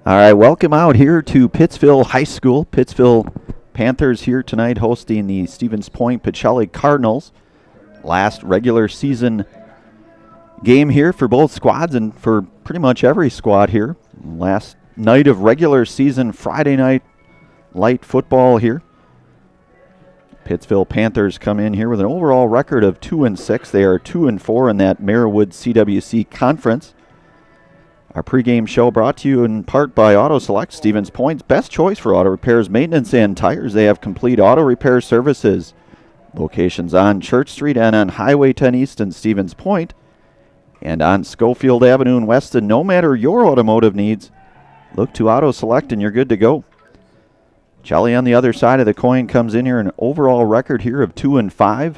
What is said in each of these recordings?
All right, welcome out here to Pittsville High School. Pittsville Panthers here tonight hosting the Stevens Point Pacelli Cardinals. Last regular season game here for both squads and for pretty much every squad here. Last night of regular season Friday night light football here. Pittsville Panthers come in here with an overall record of 2-6. They are 2-4 in that Marywood CWC conference. Our pregame show brought to you in part by Auto Select, Stevens Point's best choice for auto repairs, maintenance, and tires. They have complete auto repair services. Locations on Church Street and on Highway 10 East in Stevens Point, and on Schofield Avenue in Weston. No matter your automotive needs, look to Auto Select and you're good to go. Pacelli on the other side of the coin comes in here an overall record here of 2-5,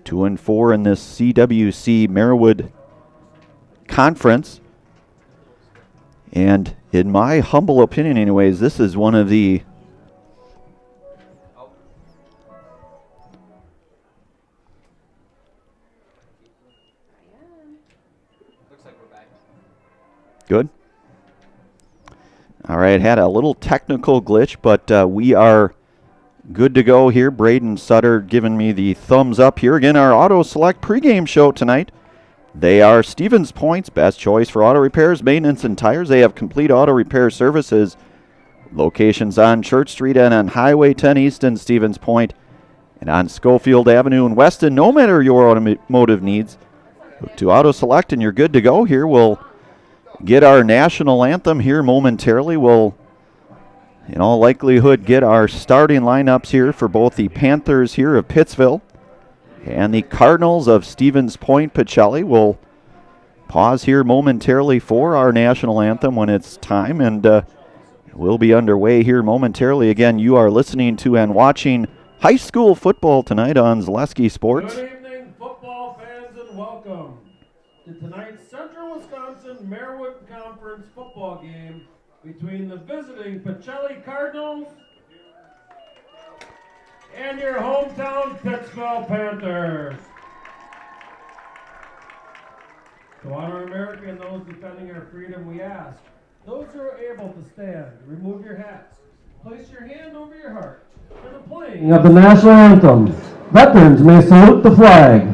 2-4 in this CWC Marywood conference. And in my humble opinion anyways, this is one of the good. All right, had a little technical glitch, but we are good to go here. Braden Sutter giving me the thumbs up here. Again, our Auto Select pregame show tonight. They are Stevens Point's best choice for auto repairs, maintenance, and tires. They have complete auto repair services. Locations on Church Street and on Highway 10 East in Stevens Point, and on Schofield Avenue in Weston. No matter your automotive needs, look to Auto Select and you're good to go. Here we'll get our national anthem here momentarily. We'll, in all likelihood, get our starting lineups here for both the Panthers here of Pittsville and the Cardinals of Stevens Point Pacelli. We'll pause here momentarily for our national anthem when it's time, and we'll be underway here momentarily. Again, you are listening to and watching high school football tonight on Zaleski Sports. Good evening, football fans, and welcome to tonight's Central Wisconsin Marywood Conference football game between the visiting Pacelli Cardinals and your hometown Pittsville Panthers. To honor America and those defending our freedom, we ask those who are able to stand, remove your hats, place your hand over your heart for the playing of the national anthem. Veterans may salute the flag.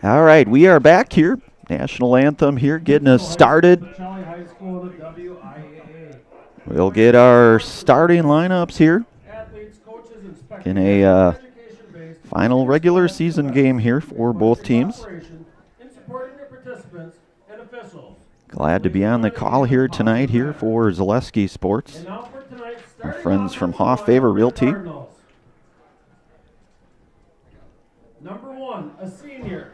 All right, we are back here. National anthem here, getting us started. We'll get our starting lineups here in a final regular season game here for both teams. Glad to be on the call here tonight here for Zaleski Sports. Our friends from Hoff Favor Realty. Number 1, a senior,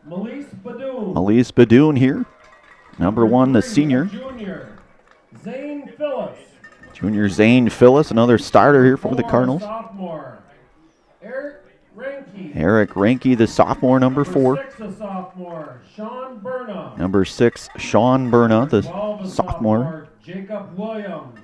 Melise Badoon. Melise Badoon here. Number 1, the senior. Junior, Zane Phillips. Junior Zane Phillips, another starter here for the Cardinals. Sophomore, Eric Ranke. Eric Ranke, the sophomore, number 4. Number 6, a sophomore, Sean Berna. Number 6, Sean Berna, the 12, a sophomore. Jacob Williams.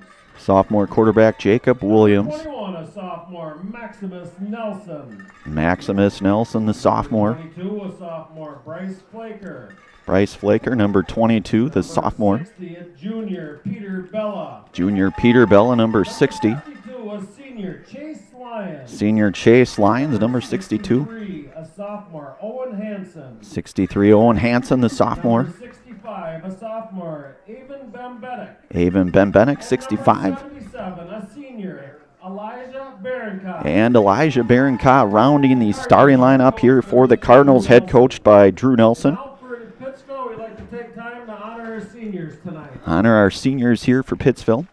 Sophomore quarterback Jacob Williams. 21, a sophomore, Maximus Nelson. Maximus Nelson, the sophomore. 22, a sophomore, Bryce Flaker. Bryce Flaker, number 22, the sophomore. 60, a junior, Peter Bella. Junior Peter Bella, number 60. 62, a senior, Chase Lyons. Senior Chase Lyons, number 62. 63, a sophomore, Owen Hansen. 63, Owen Hansen, the sophomore. Number 65, a sophomore, Avon Bembenek. Avon Bembenek, 65. 77, a senior, Elijah Berencott. And Elijah Berencott rounding the starting lineup here for the Cardinals, head coached by Drew Nelson. Now for Pittsville, we'd like to take time to honor our seniors tonight. Honor our seniors here for Pittsville.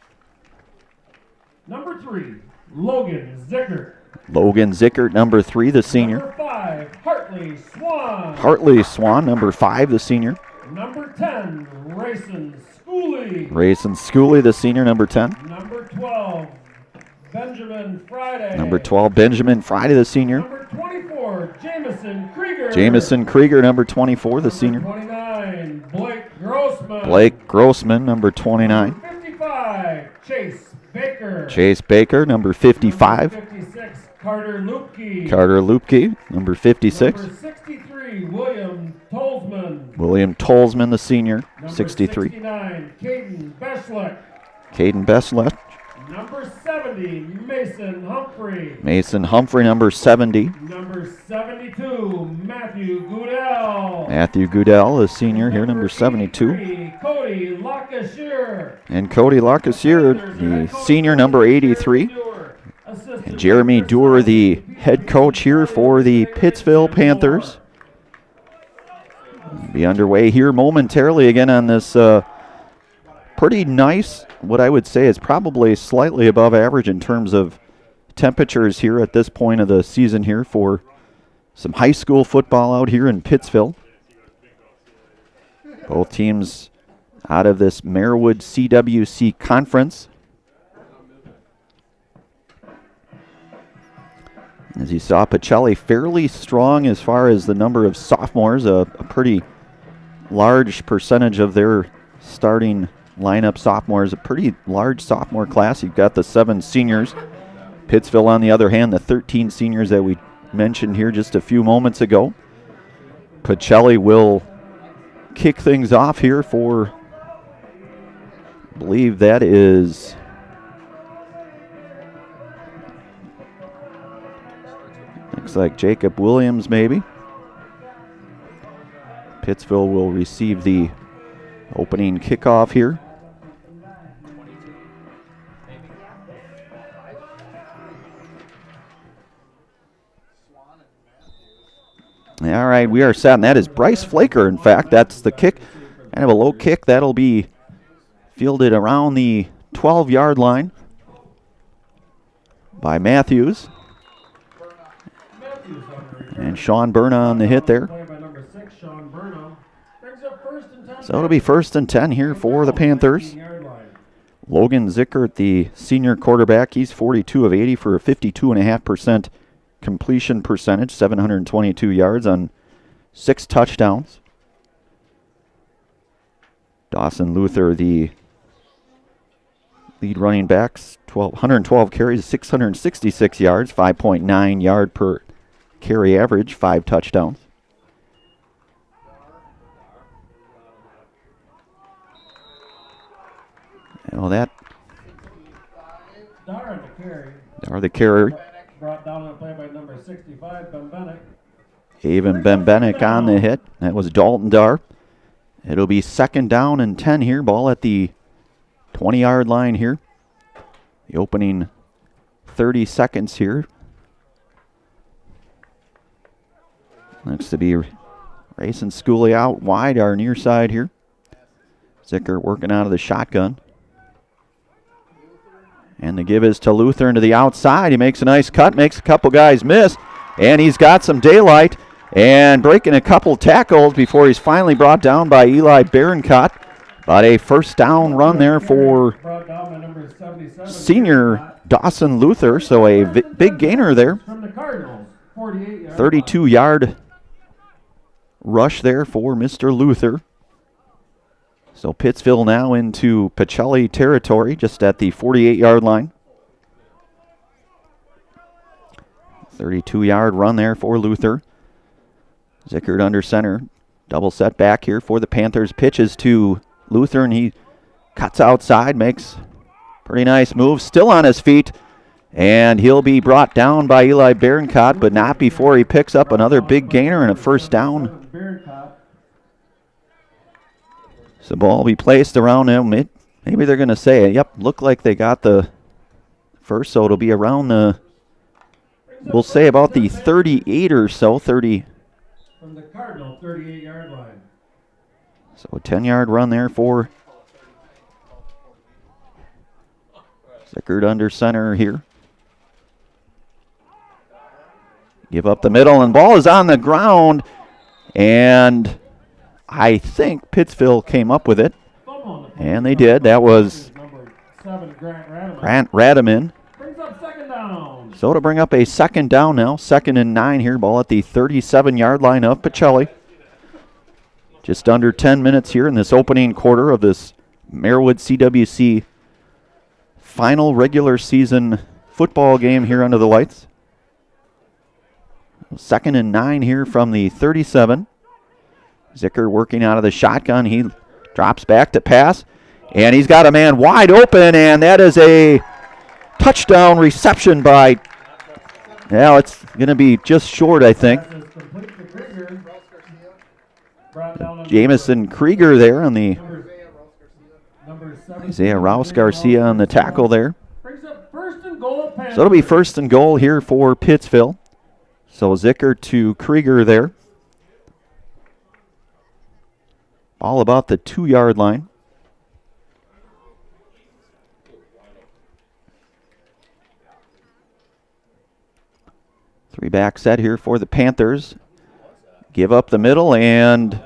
Number 3, Logan Zickert. Logan Zickert, number 3, the senior. Number 5, Hartley Swan. Hartley Swan, number 5, the senior. Number 10, Rayson Schooley. Rayson Schooley, the senior, number 10. Number 12, Benjamin Friday. Number 12, Benjamin Friday, the senior. Number 24, Jameson Krieger. Jameson Krieger, number 24, the senior. 29, Blake Grossman. Blake Grossman, number 29. 55, Chase Baker. Chase Baker, number 55. Number 56, Carter Lupke. Carter Lupke, number 56. Number 63, William Tolzman. William Tolzman, the senior, Number 63. 69, Caden Beschlick. Caden Beslet. Number 70, Mason Humphrey. Mason Humphrey, number 70. Number 72, Matthew Goodell. Matthew Goodell, the senior here, number 72. 83, Cody Lacashire. And Cody Lacasier, the senior, number 83. And Jeremy Dewar, the head coach here for the Pittsville Panthers. Be underway here momentarily again on this pretty nice, what I would say is probably slightly above average in terms of temperatures here at this point of the season here for some high school football out here in Pittsville. Both teams out of this Merwood CWC conference. As you saw, Pacelli fairly strong as far as the number of sophomores, a pretty large percentage of their starting lineup sophomores, a pretty large sophomore class. You've got the 7 seniors. Pittsville, on the other hand, the 13 seniors that we mentioned here just a few moments ago. Pacelli will kick things off here for, I believe that is, looks like Jacob Williams maybe. Pittsville will receive the opening kickoff here. All right, we are set, and that is Bryce Flaker. In fact, that's the kick. Kind of a low kick. That'll be fielded around the 12-yard line by Matthews. And Sean Berna on the hit there. So it'll be 1st and 10 here for the Panthers. Logan Zickert, the senior quarterback, he's 42 of 80 for a 52.5% completion percentage, 722 yards on 6 touchdowns. Dawson Luther, the lead running backs, 112 carries, 666 yards, 5.9 yard per carry average, 5 touchdowns. Well, that Dar the carry. Brought down on play by number 65, Bembenek. Avon Bembenek on the hit. That was Dalton Dar. It'll be 2nd down and 10 here. Ball at the 20-yard line here. The opening 30 seconds here. Looks to be Rayson Schooley out wide, our near side here. Zickert working out of the shotgun. And the give is to Luther into the outside. He makes a nice cut, makes a couple guys miss, and he's got some daylight and breaking a couple tackles before he's finally brought down by Eli Berencott. But a 1st down run there for senior Dawson Luther, so a big gainer there. 32-yard rush there for Mr. Luther. So Pittsville now into Pacelli territory, just at the 48-yard line. 32-yard run there for Luther. Zickert under center. Double set back here for the Panthers. Pitches to Luther, and he cuts outside, makes pretty nice move. Still on his feet, and he'll be brought down by Eli Berencott, but not before he picks up another big gainer and a first down. So the ball will be placed around him. Maybe they're going to say, yep, look like they got the first, so it'll be around the, we'll say about the 38 or so, 30. From the Cardinal 38-yard line. So a 10-yard run there for Zickert under center here. Give up the middle, and ball is on the ground, and I think Pittsville came up with it, and they did. That was Grant Radaman. Brings up second down. So to bring up a second down now, 2nd and 9 here, ball at the 37-yard line of Pacelli. Just under 10 minutes here in this opening quarter of this Marewood CWC final regular season football game here under the lights. 2nd and 9 here from the 37. Zickert working out of the shotgun. He drops back to pass, and he's got a man wide open, and that is a touchdown reception by, well, it's going to be just short, I think. Jamison Krieger there on the Isaiah Rouse Garcia on the tackle there. So it'll be 1st and goal here for Pittsville. So Zickert to Krieger there. Ball about the 2-yard line. Three-back set here for the Panthers. Give up the middle, and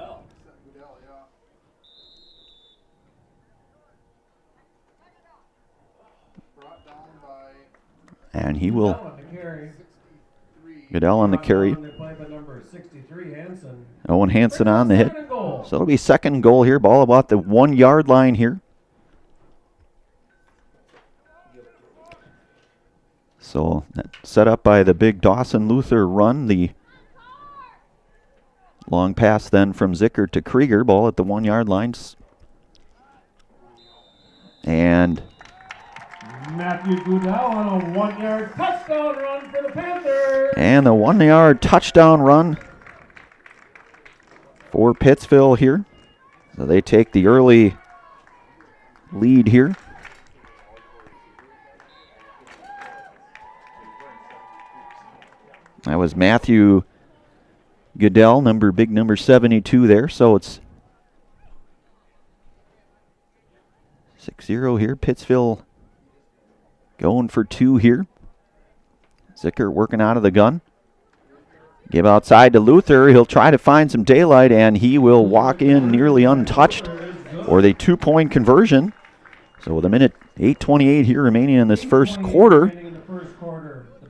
he will. Goodell on the carry. Owen Hansen on the hit. So it'll be 2nd goal here. Ball about the 1-yard line here. So set up by the big Dawson Luther run. The long pass then from Zickert to Krieger. Ball at the 1-yard line. And Matthew Goodell on a 1-yard touchdown run for the Panthers. And the 1-yard touchdown run for Pittsville here. So they take the early lead here. That was Matthew Goodell, big number 72 there. So it's 6-0 here. Pittsville going for 2 here. Zickert working out of the gun. Give outside to Luther. He'll try to find some daylight, and he will walk in nearly untouched for the 2-point conversion. So with a minute 8:28 here remaining in this first quarter,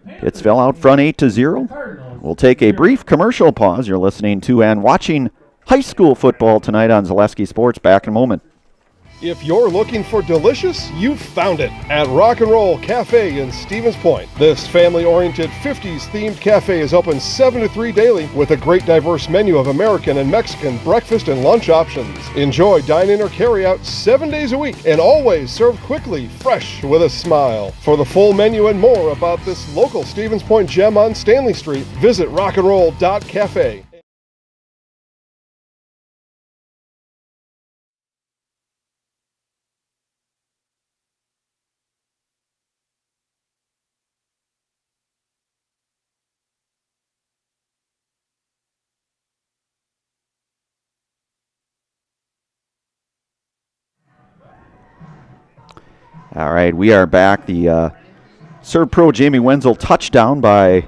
Pittsville out front 8-0. We'll take a brief commercial pause. You're listening to and watching high school football tonight on Zaleski Sports. Back in a moment. If you're looking for delicious, you've found it at Rock and Roll Cafe in Stevens Point. This family-oriented 50s-themed cafe is open 7 to 3 daily with a great diverse menu of American and Mexican breakfast and lunch options. Enjoy dine-in or carry-out 7 days a week and always served quickly, fresh, with a smile. For the full menu and more about this local Stevens Point gem on Stanley Street, visit rockandroll.cafe. All right, we are back. The Serve Pro Jamie Wenzel touchdown by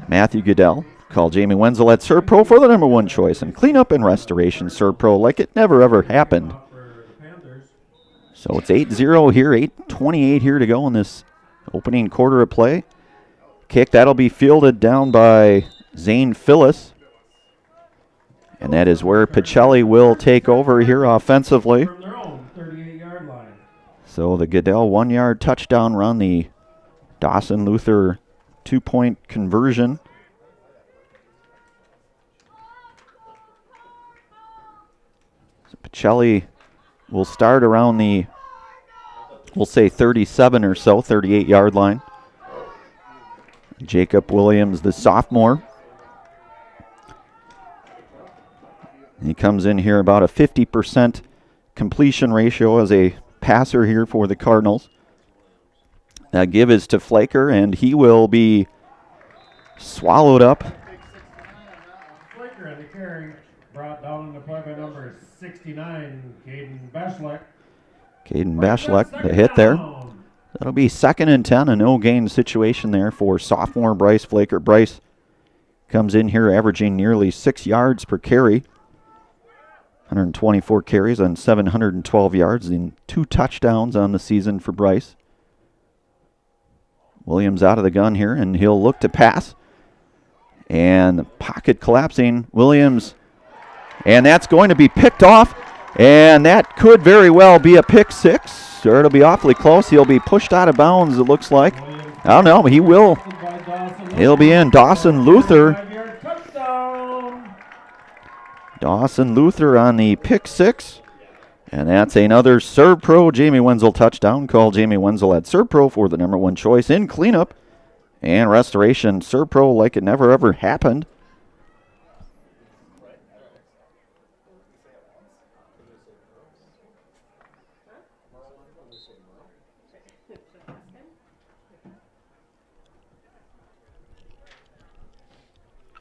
Matthew Goodell. Call Jamie Wenzel at Serve Pro for the #1 choice in cleanup and restoration. Serve Pro like it never ever happened. So it's 8-0 here, 8:28 here to go in this opening quarter of play. Kick, that'll be fielded down by Zane Phyllis. And that is where Pacelli will take over here offensively. From their own 38-yard line. So the Goodell 1-yard touchdown run, the Dawson Luther 2-point conversion. So Pacelli will start around the, we'll say 37 or so, 38-yard line. Jacob Williams, the sophomore. He comes in here about a 50% completion ratio as a passer here for the Cardinals. That give is to Flaker, and he will be swallowed up. Flaker and the carry brought down in the play by number 69, Caden Beschleck. Caden Beschleck, the hit there. That'll be 2nd and 10, a no-gain situation there for sophomore Bryce Flaker. Bryce comes in here averaging nearly 6 yards per carry. 124 carries on 712 yards and 2 touchdowns on the season for Bryce. Williams out of the gun here, and he'll look to pass. And the pocket collapsing. Williams, and that's going to be picked off. And that could very well be a pick 6, or it'll be awfully close. He'll be pushed out of bounds, it looks like. I don't know, he will. He'll be in. Dawson Luther. Dawson Luther on the pick 6. And that's another Serve Pro Jamie Wenzel touchdown. Call Jamie Wenzel at Serve Pro for the #1 choice in cleanup and restoration. Serve Pro like it never ever happened.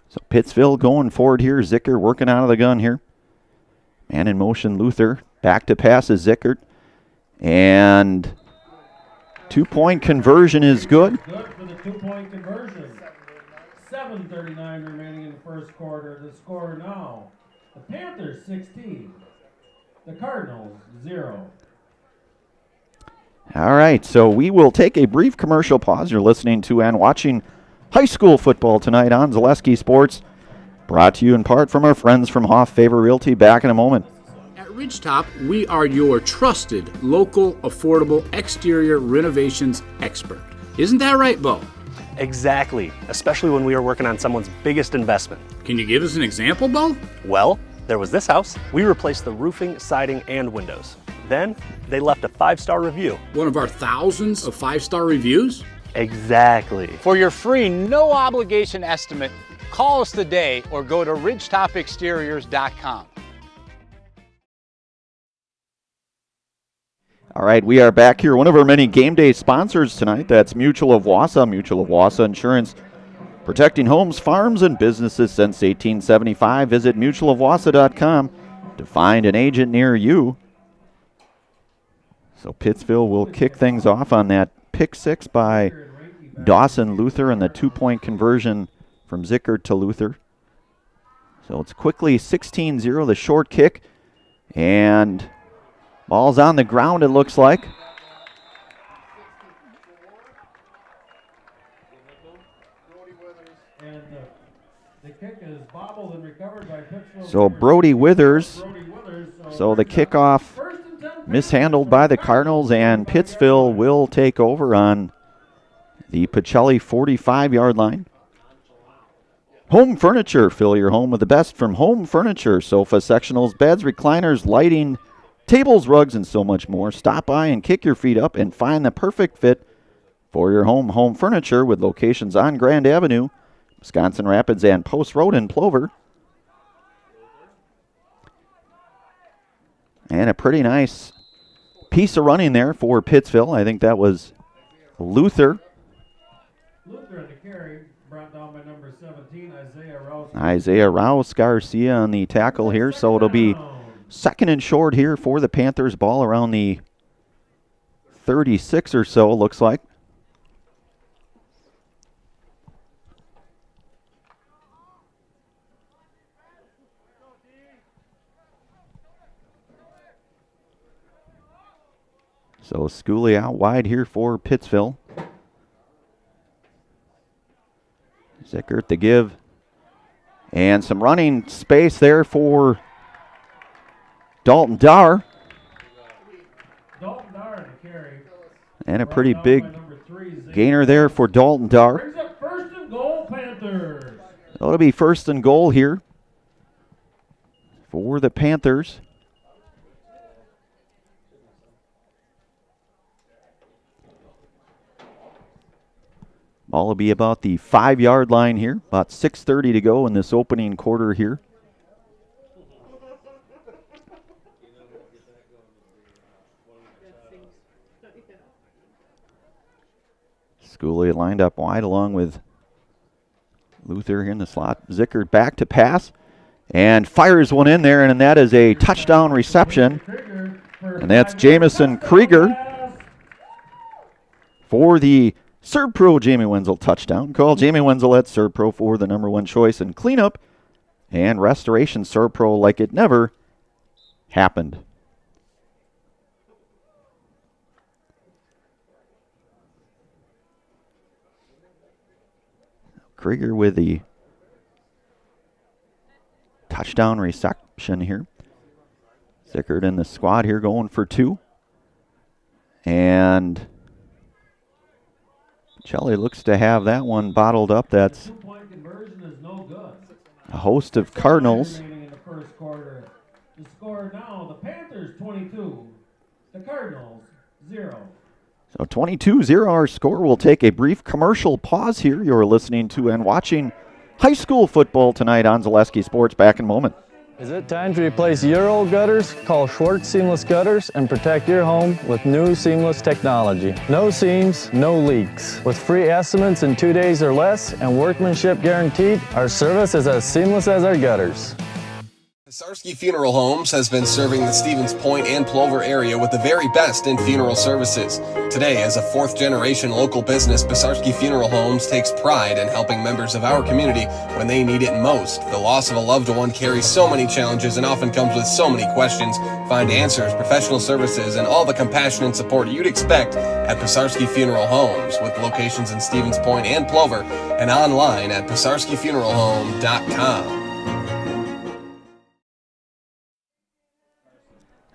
So Pittsville going forward here. Zickert working out of the gun here. Man in motion, Luther. Back to pass is Zickert. And 2-point conversion is good. Good for the 2-point conversion. 7:39 remaining in the first quarter. The score now, the Panthers 16, the Cardinals 0. All right, so we will take a brief commercial pause. You're listening to and watching high school football tonight on Zaleski Sports. Brought to you in part from our friends from Hoff Favor Realty. Back in a moment. At Ridgetop, we are your trusted, local, affordable exterior renovations expert. Isn't that right, Bo? Exactly, especially when we are working on someone's biggest investment. Can you give us an example, Bo? Well, there was this house. We replaced the roofing, siding, and windows. Then, they left a 5-star review. One of our thousands of 5-star reviews? Exactly. For your free, no obligation estimate, call us today or go to ridgetopexteriors.com. All right, we are back here. One of our many game day sponsors tonight. That's Mutual of Wausau. Mutual of Wausau Insurance. Protecting homes, farms, and businesses since 1875. Visit mutualofwausau.com to find an agent near you. So Pittsville will kick things off on that pick 6 by Dawson Luther and the 2-point conversion from Zickert to Luther. So it's quickly 16-0, the short kick. And ball's on the ground, it looks like. And the kick is bobbled and recovered by Pittsville. So Brody Withers. So the kickoff mishandled by the Cardinals, and Pittsville will take over on the Pacelli 45-yard line. Home Furniture. Fill your home with the best from Home Furniture. Sofa sectionals, beds, recliners, lighting, tables, rugs, and so much more. Stop by and kick your feet up and find the perfect fit for your home. Home Furniture, with locations on Grand Avenue, Wisconsin Rapids, and Post Road in Plover. And a pretty nice piece of running there for Pittsville. I think that was Luther. Luther at the carry, brought down by number 17, Isaiah Rouse. Isaiah Rouse Garcia on the tackle here. So it'll be 2nd and short here for the Panthers. Ball around the 36 or so, looks like. So Schooley out wide here for Pittsville. Zickert the give. And some running space there for Dalton Dar. Dalton Dar to carry. And a pretty big gainer there for Dalton Dar. Brings up first and goal, Panthers. It'll be first and goal here for the Panthers. Ball will be about the 5-yard line here. About 6:30 to go in this opening quarter here. Schooley lined up wide along with Luther here in the slot. Zickert back to pass and fires one in there, and that is a touchdown reception. And that's Jamison Krieger for the Serve Pro Jamie Wenzel touchdown. Call Jamie Wenzel at Serve Pro for the #1 choice in cleanup and restoration. Serve Pro like it never happened. Krieger with the touchdown reception here. Zickert in the squad here going for 2. And Pacelli looks to have that one bottled up. That's Two-point conversion is no good. a host of Cardinals. Remaining in the first quarter. The score now, the Panthers 22, the Cardinals 0. So 22-0 our score. We'll take a brief commercial pause here. You're listening to and watching high school football tonight on Zaleski Sports. Back in a moment. Is it time to replace your old gutters? Call Schwartz Seamless Gutters and protect your home with new seamless technology. No seams, no leaks. With free estimates in 2 days or less and workmanship guaranteed, our service is as seamless as our gutters. Pacelli Funeral Homes has been serving the Stevens Point and Plover area with the very best in funeral services. Today, as a 4th-generation local business, Pacelli Funeral Homes takes pride in helping members of our community when they need it most. The loss of a loved one carries so many challenges and often comes with so many questions. Find answers, professional services, and all the compassion and support you'd expect at Pacelli Funeral Homes, with locations in Stevens Point and Plover and online at PacelliFuneralHome.com.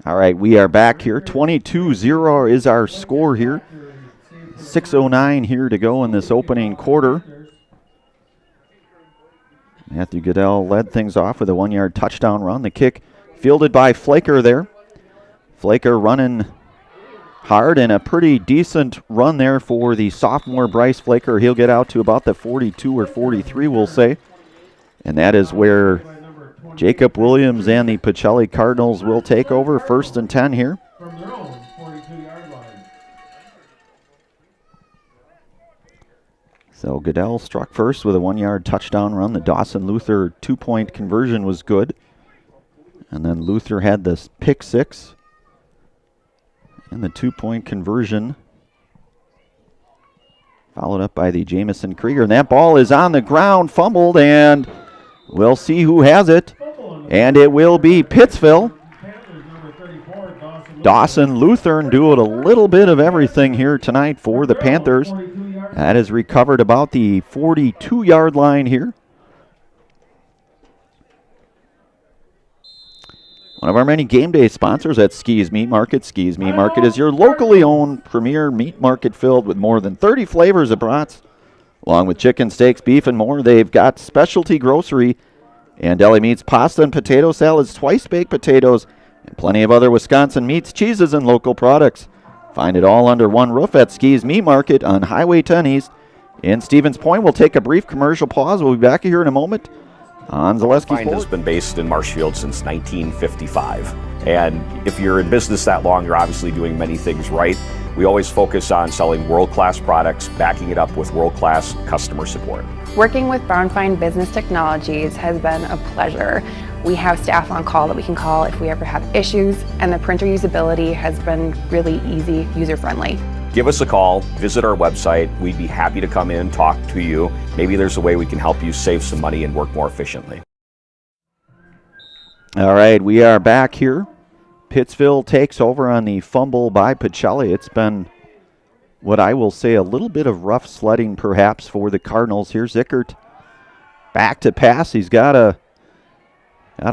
All right, we are back here. 22-0 is our score here. 6:09 here to go in this opening quarter. Matthew Goodell led things off with a 1-yard touchdown run. The kick fielded by Flaker there. Flaker running hard and a pretty decent run there for the sophomore Bryce Flaker. He'll get out to about the 42 or 43, we'll say. And that is where Jacob Williams and the Pacelli Cardinals will take over. 1st and 10 here. From their own 42-yard line. So Goodell struck first with a 1-yard touchdown run. The Dawson Luther 2-point conversion was good. And then Luther had this pick 6. And the 2-point conversion followed up by the Jamison Krieger. And that ball is on the ground, fumbled, and we'll see who has it. And it will be Pittsville. Dawson Lutheran doing a little bit of everything here tonight for the Panthers. That is recovered about the 42-yard line here. One of our many game day sponsors at Ski's Meat Market. Ski's Meat Market is your locally owned premier meat market filled with more than 30 flavors of brats. Along with chicken, steaks, beef, and more, they've got specialty grocery and deli meats, pasta and potato salads, twice-baked potatoes, and plenty of other Wisconsin meats, cheeses, and local products. Find it all under one roof at Ski's Meat Market on Highway 10 East in Stevens Point. We'll take a brief commercial pause. We'll be back here in a moment on Zaleski Find Sports. has been based in Marshfield since 1955. And if you're in business that long, you're obviously doing many things right. We always focus on selling world-class products, backing it up with world-class customer support. Working with Brown Fine Business Technologies has been a pleasure. We have staff on call that we can call if we ever have issues, and the printer usability has been really easy, user-friendly. Give us a call, visit our website. We'd be happy to come in, talk to you. Maybe there's a way we can help you save some money and work more efficiently. All right, we are back here. Pittsville takes over on the fumble by Pacelli. It's been what I will say a little bit of rough sledding perhaps for the Cardinals. Here's Zickert Back to pass. He's got a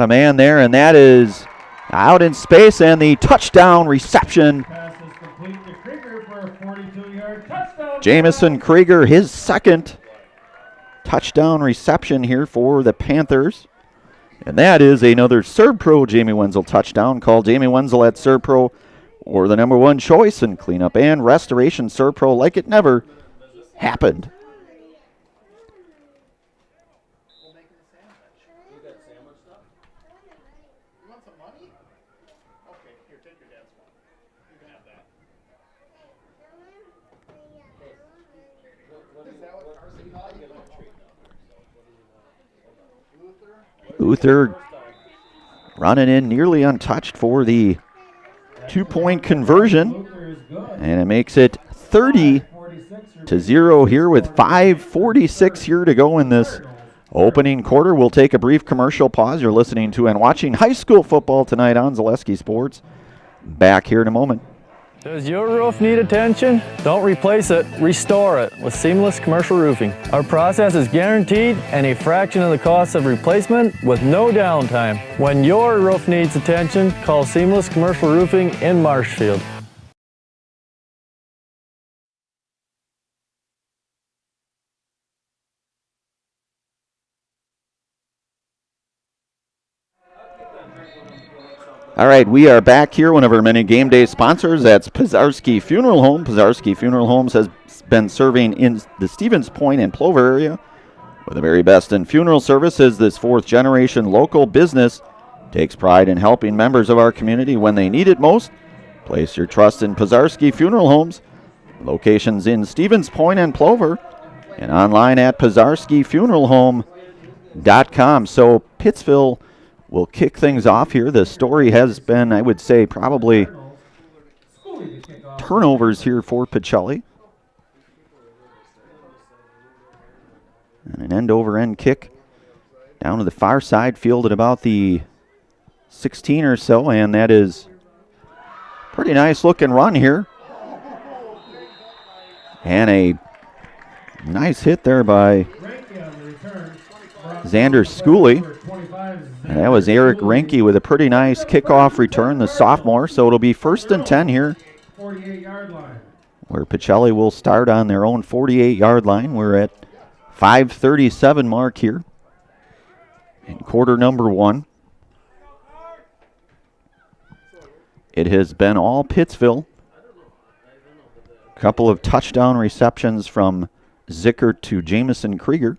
man there, and that is out in space, and the touchdown reception. Pass is complete to Krieger for a 42-yard touchdown. Jamison Krieger, his second touchdown reception here for the Panthers. And that is another Servpro Jamie Wenzel touchdown. Call Jamie Wenzel at Servpro, or the #1 choice in cleanup and restoration. Servpro, like it never happened. Luther running in nearly untouched for the 2-point conversion, and it makes it 30-0 here with 5:46 here to go in this opening quarter. We'll take a brief commercial pause. You're listening to and watching high school football tonight on Zaleski Sports. Back here in a moment. Does your roof need attention? Don't replace it, restore it with Seamless Commercial Roofing. Our process is guaranteed and a fraction of the cost of replacement with no downtime. When your roof needs attention, call Seamless Commercial Roofing in Marshfield. All right, we are back here. One of our many game day sponsors, that's Pizarski Funeral Home. Pizarski Funeral Homes has been serving in the Stevens Point and Plover area with the very best in funeral services. This 4th-generation local business takes pride in helping members of our community when they need it most. Place your trust in Pizarski Funeral Homes. Locations in Stevens Point and Plover, and online at PizarskiFuneralHome.com. So Pittsville will kick things off here. The story has been, I would say, probably turnovers here for Pacelli. And an end-over-end kick down to the far side, fielded about the 16 or so, and that is pretty nice looking run here. And a nice hit there by Xander Schooley. And that was Eric Renke with a pretty nice kickoff return, the sophomore. So it'll be 1st and 10 here, 48-yard line, where Pacelli will start on their own 48-yard line. We're at 5:37 mark here in quarter number 1. It has been all Pittsville. A couple of touchdown receptions from Zickert to Jamison Krieger.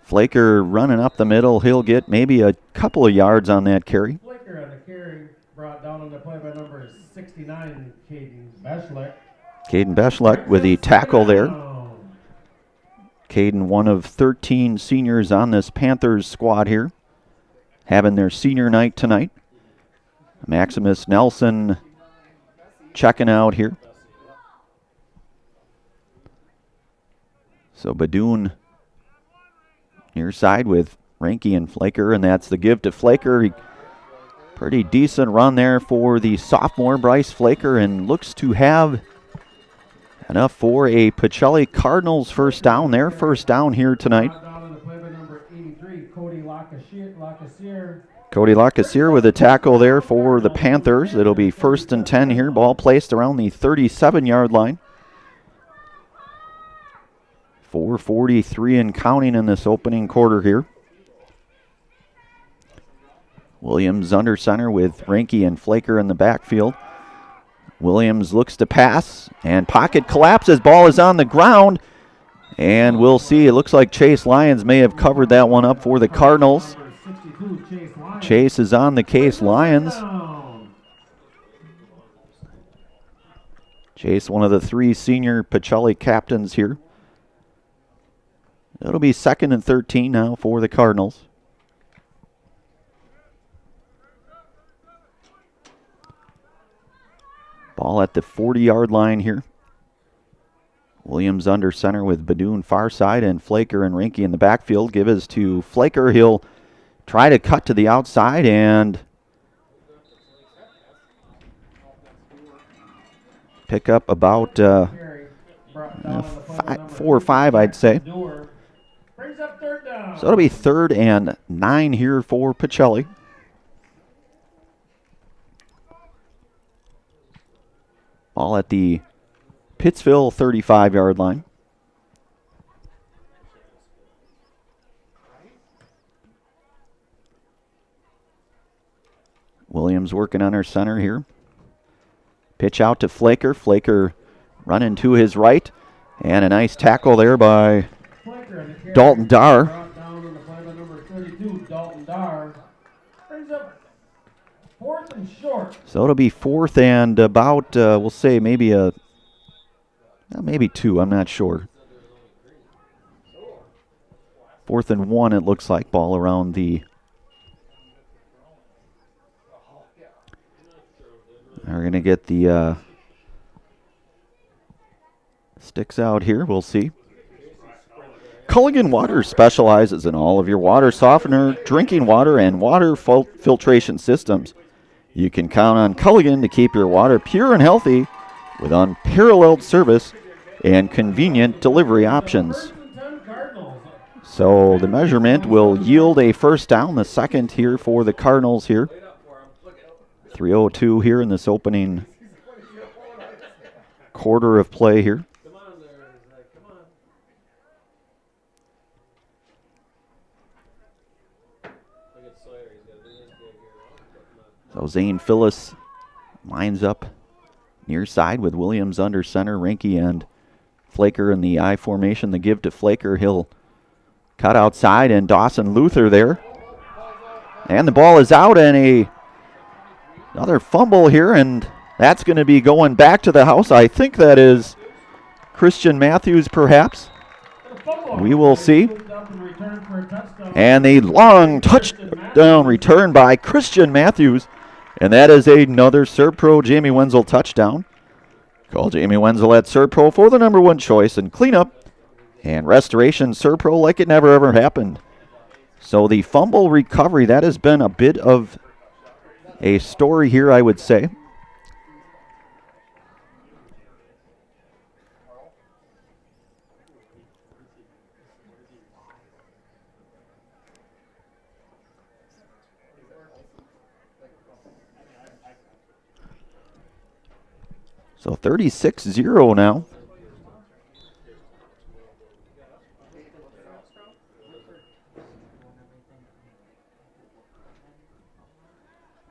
Flaker running up the middle. He'll get maybe a couple of yards on that carry. Flaker on the carry, brought down on the play by number 69, Caden Beschleck. Caden Beschleck with the tackle there. Caden, one of 13 seniors on this Panthers squad here, having their senior night tonight. Maximus Nelson checking out here. So Badoon near side with Renke and Flaker, and that's the give to Flaker. Pretty decent run there for the sophomore Bryce Flaker, and looks to have enough for a Pacelli Cardinals first down. Their first down here tonight. Cody Lacassiere with a tackle there for the Panthers. It'll be 1st and 10 here. Ball placed around the 37-yard line. 4:43 and counting in this opening quarter here. Williams under center with Renke and Flaker in the backfield. Williams looks to pass, and pocket collapses. Ball is on the ground, and we'll see. It looks like Chase Lyons may have covered that one up for the Cardinals. Chase is on the case. Lyons. Chase, one of the 3 senior Pacelli captains here. It'll be 2nd and 13 now for the Cardinals. Ball at the 40-yard line here. Williams under center with Badoon far side, and Flaker and Renke in the backfield. Give us to Flaker. He'll try to cut to the outside and pick up about 4 or 5, I'd say. Brings up third down. So it'll be 3rd and 9 here for Pacelli. Ball at the Pittsville 35-yard line. Williams working on her center here. Pitch out to Flaker. Flaker running to his right. And a nice tackle there by Dalton Dar. Brought down on the play by number 32, Dalton Dar. Brings up 4th and short. So it'll be 4th and about, we'll say maybe maybe 2, I'm not sure. 4th and 1, it looks like. Ball around the... We're going to get the sticks out here. We'll see. Culligan Water specializes in all of your water softener, drinking water, and water filtration systems. You can count on Culligan to keep your water pure and healthy with unparalleled service and convenient delivery options. So the measurement will yield a first down, the second here for the Cardinals here. 3:02 here in this opening quarter of play here. So Zane Phyllis lines up near side with Williams under center, Rinke and Flaker in the I formation. The give to Flaker. He'll cut outside, and Dawson Luther there. And the ball is out, and another fumble here, and that's going to be going back to the house. I think that is Christian Matthews, perhaps. We will see. And a long touchdown return by Christian Matthews. And that is another Serpro Jamie Wenzel touchdown. Call Jamie Wenzel at Serpro for the number 1 choice in cleanup and restoration. Serpro like it never ever happened. So the fumble recovery, that has been a bit of a story here, I would say. So 36-0 now.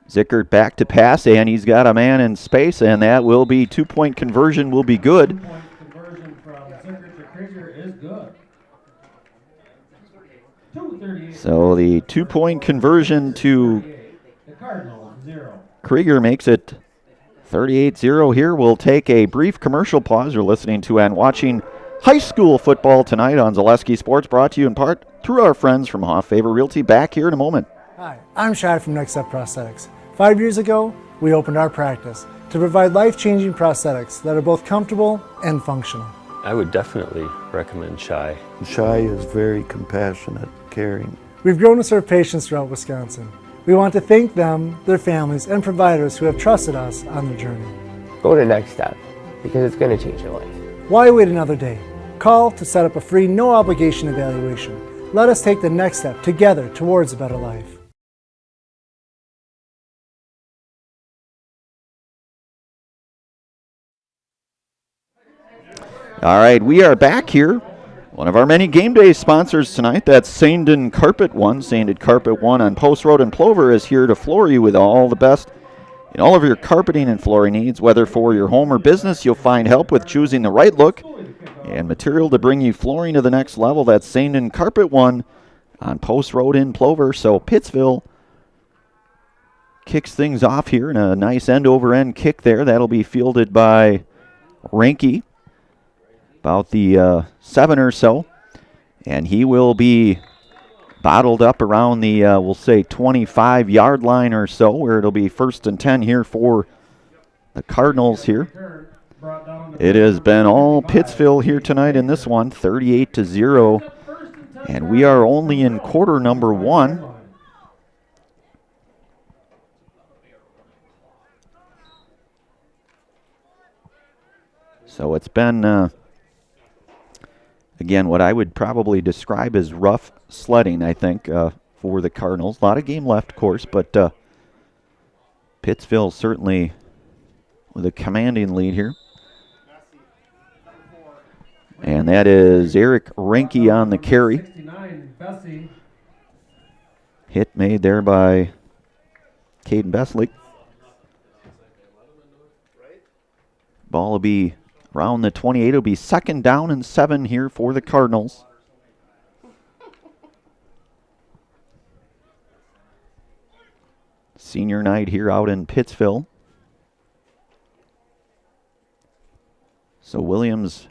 Zickert back to pass, and he's got a man in space, and that will be 2-point conversion will be good. 2-point conversion from Zickert to Krieger is good. 2:38. So the 2-point conversion to The Cardinals, 0. Krieger makes it 38-0 here. We'll take a brief commercial pause. You're listening to and watching high school football tonight on Zaleski Sports, brought to you in part through our friends from Hoff Favor Realty. Back here in a moment. Hi, I'm Shad from Next Step Prosthetics. 5 years ago, we opened our practice to provide life-changing prosthetics that are both comfortable and functional. I would definitely recommend Shai. Shai is very compassionate, caring. We've grown to serve patients throughout Wisconsin. We want to thank them, their families, and providers who have trusted us on their journey. Go to Next Step, because it's going to change your life. Why wait another day? Call to set up a free, no-obligation evaluation. Let us take the next step together towards a better life. All right, we are back here. One of our many game day sponsors tonight, that's Sandon Carpet One. Sandon Carpet One on Post Road in Plover is here to floor you with all the best in all of your carpeting and flooring needs. Whether for your home or business, you'll find help with choosing the right look and material to bring you flooring to the next level. That's Sandon Carpet One on Post Road in Plover. So Pittsville kicks things off here in a nice end-over-end kick there. That'll be fielded by Rinke, about the 7 or so, and he will be bottled up around the, we'll say, 25-yard line or so, where it'll be 1st and 10 here for the Cardinals here. It has been all Pittsville here tonight in this one, 38-0, and we are only in quarter number 1. So it's been Again, what I would probably describe as rough sledding, I think, for the Cardinals. A lot of game left, of course, but Pittsville certainly with a commanding lead here. And that is Eric Renke on the carry. Hit made there by Caden Bessley. Ball will be around the 28. It'll be 2nd down and 7 here for the Cardinals. Senior night here out in Pittsville. So Williams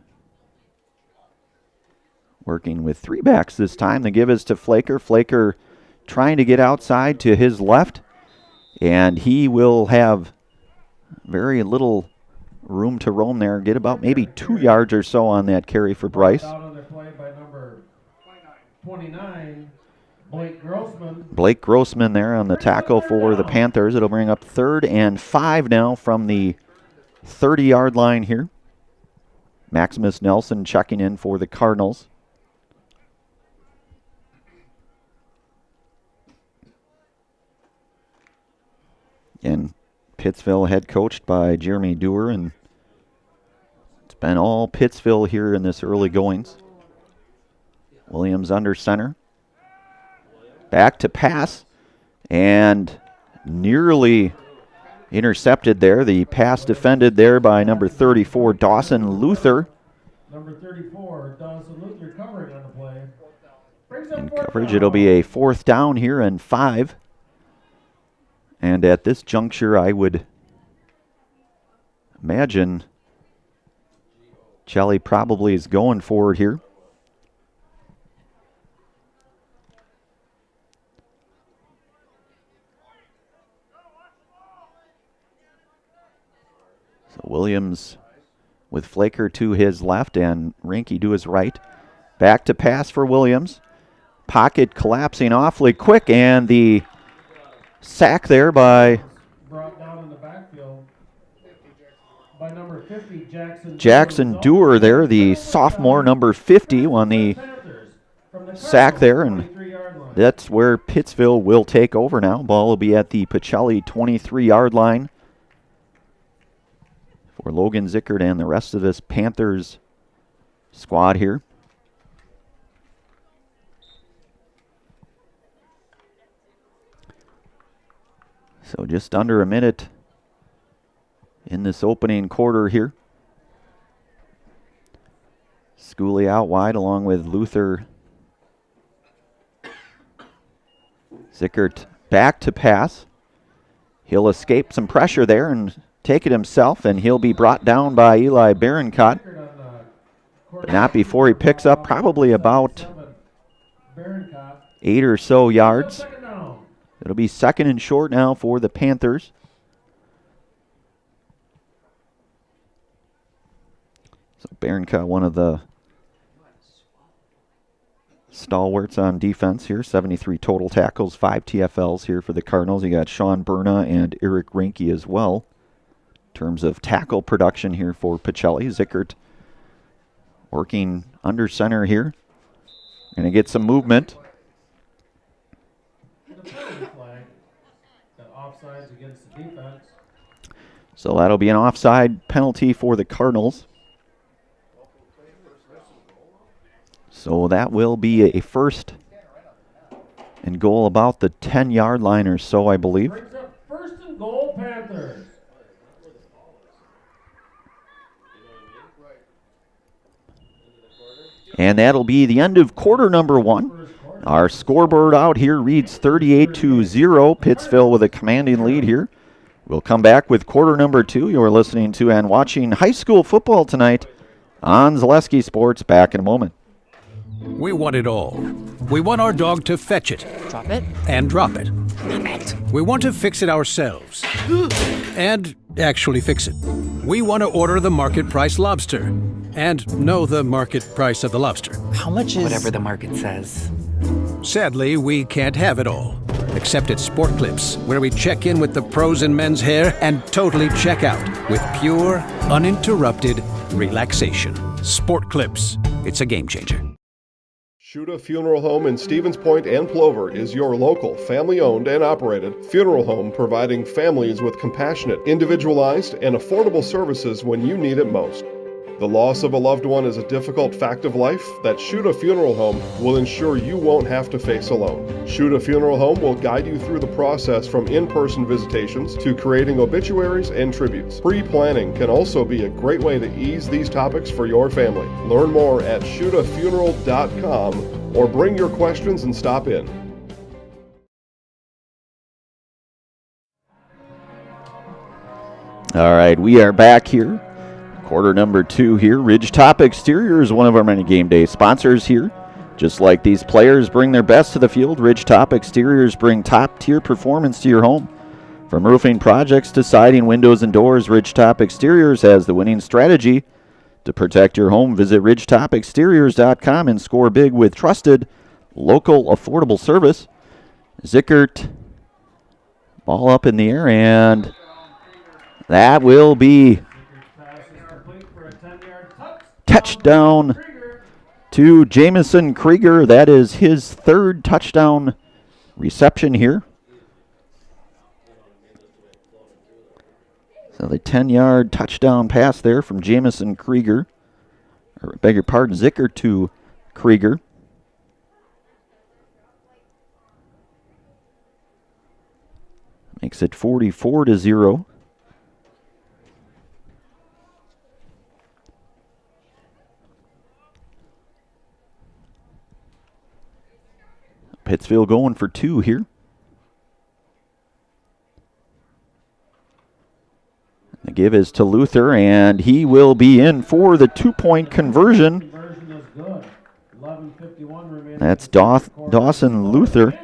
working with 3 backs this time. The give is to Flaker. Flaker trying to get outside to his left, and he will have very little room to roam there. Get about maybe 2 yards or so on that carry for Bryce. Out on the play by number 29, Blake Grossman. Blake Grossman there on the tackle for the Panthers. It'll bring up 3rd and 5 now from the 30-yard line here. Maximus Nelson checking in for the Cardinals. And Pittsville head coached by Jeremy Dewar, and it's been all Pittsville here in this early goings. Williams under center. Back to pass, and nearly intercepted there. The pass defended there by number 34, Dawson Luther. Number 34, Dawson Luther covering on the play. In coverage, it'll be a 4th down here and 5. And at this juncture, I would imagine Pacelli probably is going for it here. So Williams with Flaker to his left and Renke to his right. Back to pass for Williams. Pocket collapsing awfully quick, and the sack there by brought down in the backfield by number 50, Jackson Dewar there, the sophomore, number 50, on the sack there, and that's where Pittsville will take over now. Ball will be at the Pacelli 23-yard line for Logan Zickert and the rest of this Panthers squad here. So just under a minute in this opening quarter here. Schooley out wide along with Luther. Zickert back to pass. He'll escape some pressure there and take it himself, and he'll be brought down by Eli Barincott. But not before he picks up probably about 8 or so yards. It'll be 2nd and short now for the Panthers. So Barincott, one of the stalwarts on defense here. 73 total tackles, 5 TFLs here for the Cardinals. You got Sean Berna and Eric Renke as well. In terms of tackle production here for Pacelli. Zickert working under center here. Going to get some movement. So that'll be an offside penalty for the Cardinals. So that will be a 1st and goal about the 10-yard line or so, I believe. Brings up 1st and goal, Panthers. And that'll be the end of quarter number 1. Our scoreboard out here reads 38-0. Pittsville with a commanding lead here. We'll come back with quarter number 2. You're listening to and watching high school football tonight on Zaleski Sports. Back in a moment. We want it all. We want our dog to fetch it. Drop it. And drop it. Drop it. We want to fix it ourselves. And actually fix it. We want to order the market price lobster. And know the market price of the lobster. How much is... Whatever the market says. Sadly, we can't have it all. Except at Sport Clips, where we check in with the pros in men's hair and totally check out with pure, uninterrupted relaxation. Sport Clips. It's a game changer. Shuda Funeral Home in Stevens Point and Plover is your local, family-owned and operated funeral home providing families with compassionate, individualized, and affordable services when you need it most. The loss of a loved one is a difficult fact of life that Shuda Funeral Home will ensure you won't have to face alone. Shuda Funeral Home will guide you through the process from in-person visitations to creating obituaries and tributes. Pre-planning can also be a great way to ease these topics for your family. Learn more at shudafuneral.com or bring your questions and stop in. All right, we are back here. Quarter number 2 here. Ridgetop Exterior is one of our many game day sponsors here. Just like these players bring their best to the field, Ridgetop Exteriors bring top-tier performance to your home. From roofing projects to siding, windows, and doors, Ridgetop Exteriors has the winning strategy to protect your home. Visit ridgetopexteriors.com and score big with trusted, local, affordable service. Zickert, ball up in the air, and that will be touchdown to Jamison Krieger. That is his 3rd touchdown reception here. So the 10-yard touchdown pass there from Jamison Krieger. Or beg your pardon, Zicker to Krieger. Makes it 44-0. Pittsville going for 2 here. The give is to Luther, and he will be in for the 2-point conversion. That's Dawson Luther.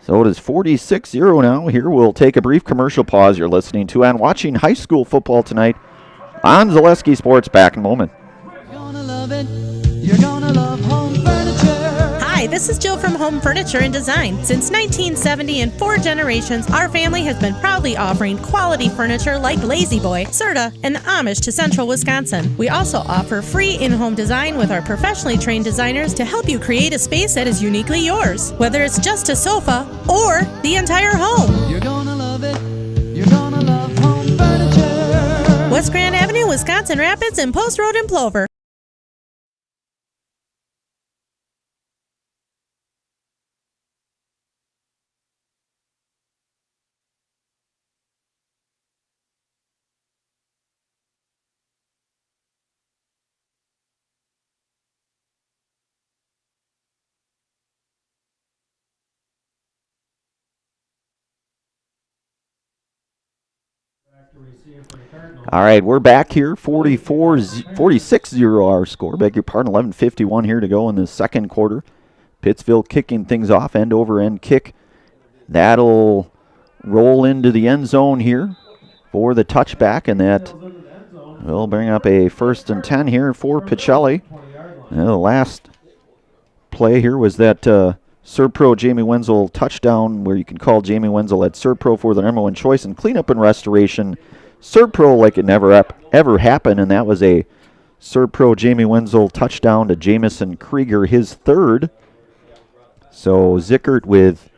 So it is 46-0 now. Here we'll take a brief commercial pause. You're listening to and watching high school football tonight on Zaleski Sports. Back in a moment. You're gonna love home furniture. Hi, this is Jill from Home Furniture and Design. Since 1970 and 4 generations, our family has been proudly offering quality furniture like Lazy Boy, Serta, and Amish to Central Wisconsin. We also offer free in-home design with our professionally trained designers to help you create a space that is uniquely yours, whether it's just a sofa or the entire home. You're gonna love it. You're gonna love home furniture. West Grand Avenue, Wisconsin Rapids, and Post Road in Plover. All right, we're back here. 46-0 our score. Beg your pardon, 11:51 here to go in the second quarter. Pittsville kicking things off, end-over-end kick. That'll roll into the end zone here for the touchback, and that will bring up a 1st and 10 here for Pacelli. The last play here was that Serpro Jamie Wenzel touchdown, where you can call Jamie Wenzel at Serpro for the #1 choice in cleanup and restoration. Serpro like it never ever happened, and that was a Serpro Jamie Wenzel touchdown to Jamison Krieger, his 3rd. So Zickert with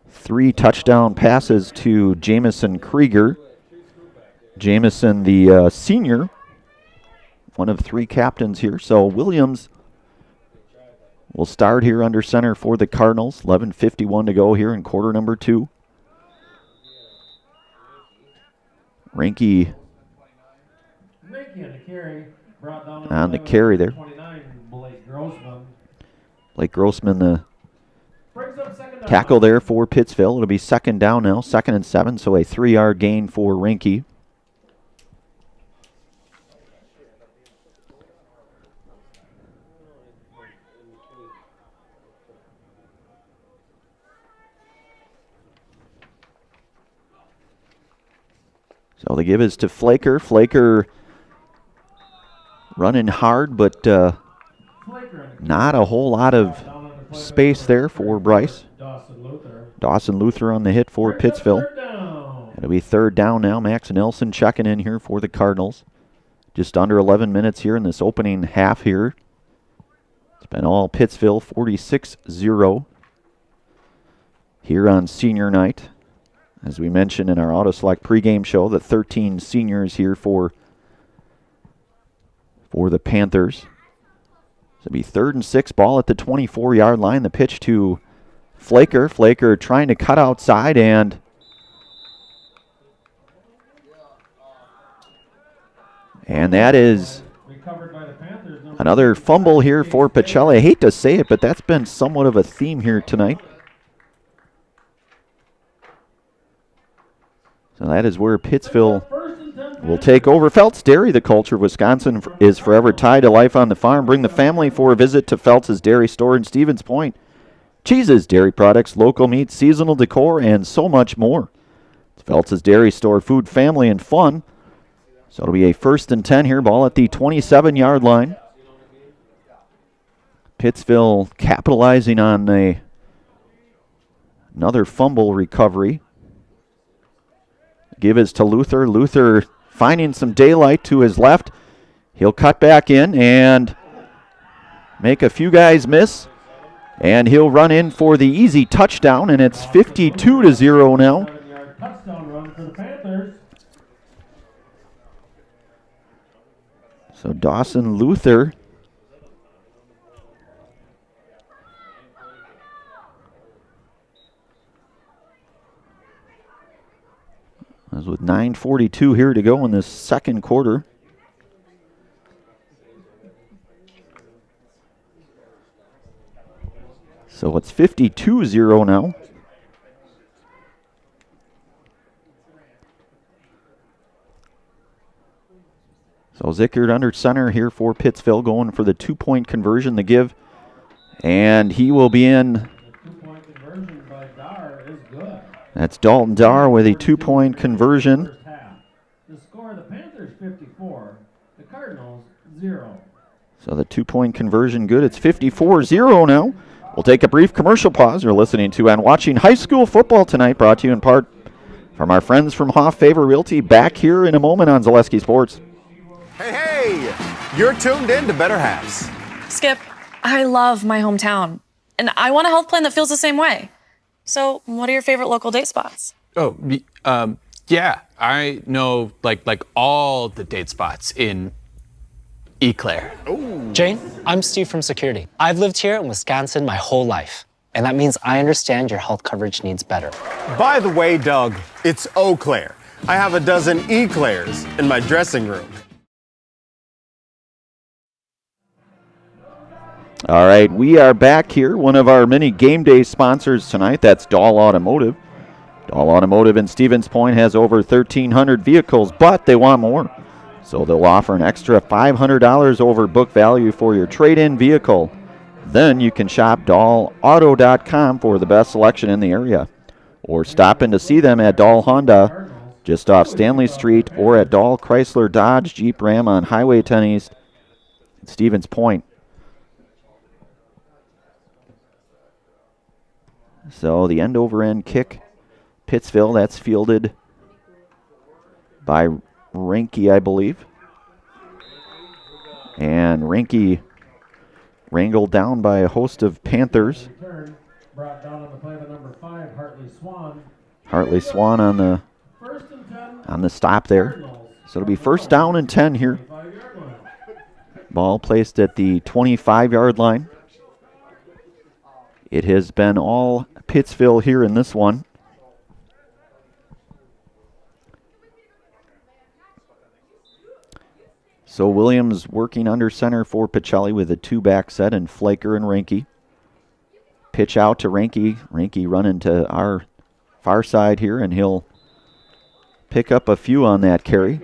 3 touchdown passes to Jamison Krieger. Jamison, the senior, one of 3 captains here. So Williams will start here under center for the Cardinals. 11:51 to go here in quarter number 2. Rinke on the carry there. Blake Grossman, the tackle there for Pittsville. It'll be 2nd down now, 2nd and 7, so a 3-yard gain for Rinke. So the give is to Flaker. Flaker running hard, but not a whole lot of space there for Bryce. Dawson Luther on the hit for Pittsville. It'll be 3rd down now. Max Nelson checking in here for the Cardinals. Just under 11 minutes here in this opening half here. It's been all Pittsville, 46-0 here on senior night. As we mentioned in our Auto Select pregame show, the 13 seniors here for the Panthers. So it'll be 3rd and 6, ball at the 24-yard line. The pitch to Flaker. Flaker trying to cut outside, and that is another fumble here for Pacelli. I hate to say it, but that's been somewhat of a theme here tonight. So that is where Pittsville will take over. Felt's Dairy, the culture of Wisconsin, is forever tied to life on the farm. Bring the family for a visit to Felt's Dairy Store in Stevens Point. Cheeses, dairy products, local meat, seasonal decor, and so much more. It's Felt's Dairy Store, food, family, and fun. So it'll be a 1st and 10 here, ball at the 27-yard line. Pittsville capitalizing on another fumble recovery. Give is to Luther. Luther finding some daylight to his left. He'll cut back in and make a few guys miss. And he'll run in for the easy touchdown, and it's 52-0 now. Touchdown run for the Panthers. So Dawson Luther as with 9:42 here to go in this second quarter. So it's 52-0 now. So Zickert under center here for Pittsville, going for the 2-point conversion, the give. And he will be in. The 2-point conversion by Dar is good. That's Dalton Dar with a 2-point conversion. The score, the Panthers 54, the Cardinals 0. So the 2-point conversion good. It's 54-0 now. We'll take a brief commercial pause. You're listening to and watching high school football tonight, brought to you in part from our friends from Hoff Favor Realty. Back here in a moment on Zaleski Sports. Hey, you're tuned in to Better Halves. Skip, I love my hometown, and I want a health plan that feels the same way. So, what are your favorite local date spots? Oh, yeah, I know like all the date spots in Eclair. Jane, I'm Steve from Security. I've lived here in Wisconsin my whole life, and that means I understand your health coverage needs better. By the way, Doug, it's Eau Claire. I have a dozen Eclairs in my dressing room. All right, we are back here. One of our many game day sponsors tonight, that's Dahl Automotive. Dahl Automotive in Stevens Point has over 1,300 vehicles, but they want more. So they'll offer an extra $500 over book value for your trade-in vehicle. Then you can shop DahlAuto.com for the best selection in the area. Or stop in to see them at Dahl Honda, just off Stanley Street, or at Dahl Chrysler Dodge Jeep Ram on Highway 10 East in Stevens Point. So the end-over-end kick, Pittsville, that's fielded by Rinke, I believe. And Rinke wrangled down by a host of Panthers. Brought down on the play by number 5, Hartley Swan. Hartley Swan on the stop there. So it'll be 1st down and 10 here. Ball placed at the 25-yard line. It has been all Pittsville here in this one. So Williams working under center for Pacelli with a 2-back set, and Flaker and Rinke. Pitch out to Rinke. Rinke running to our far side here, and he'll pick up a few on that carry.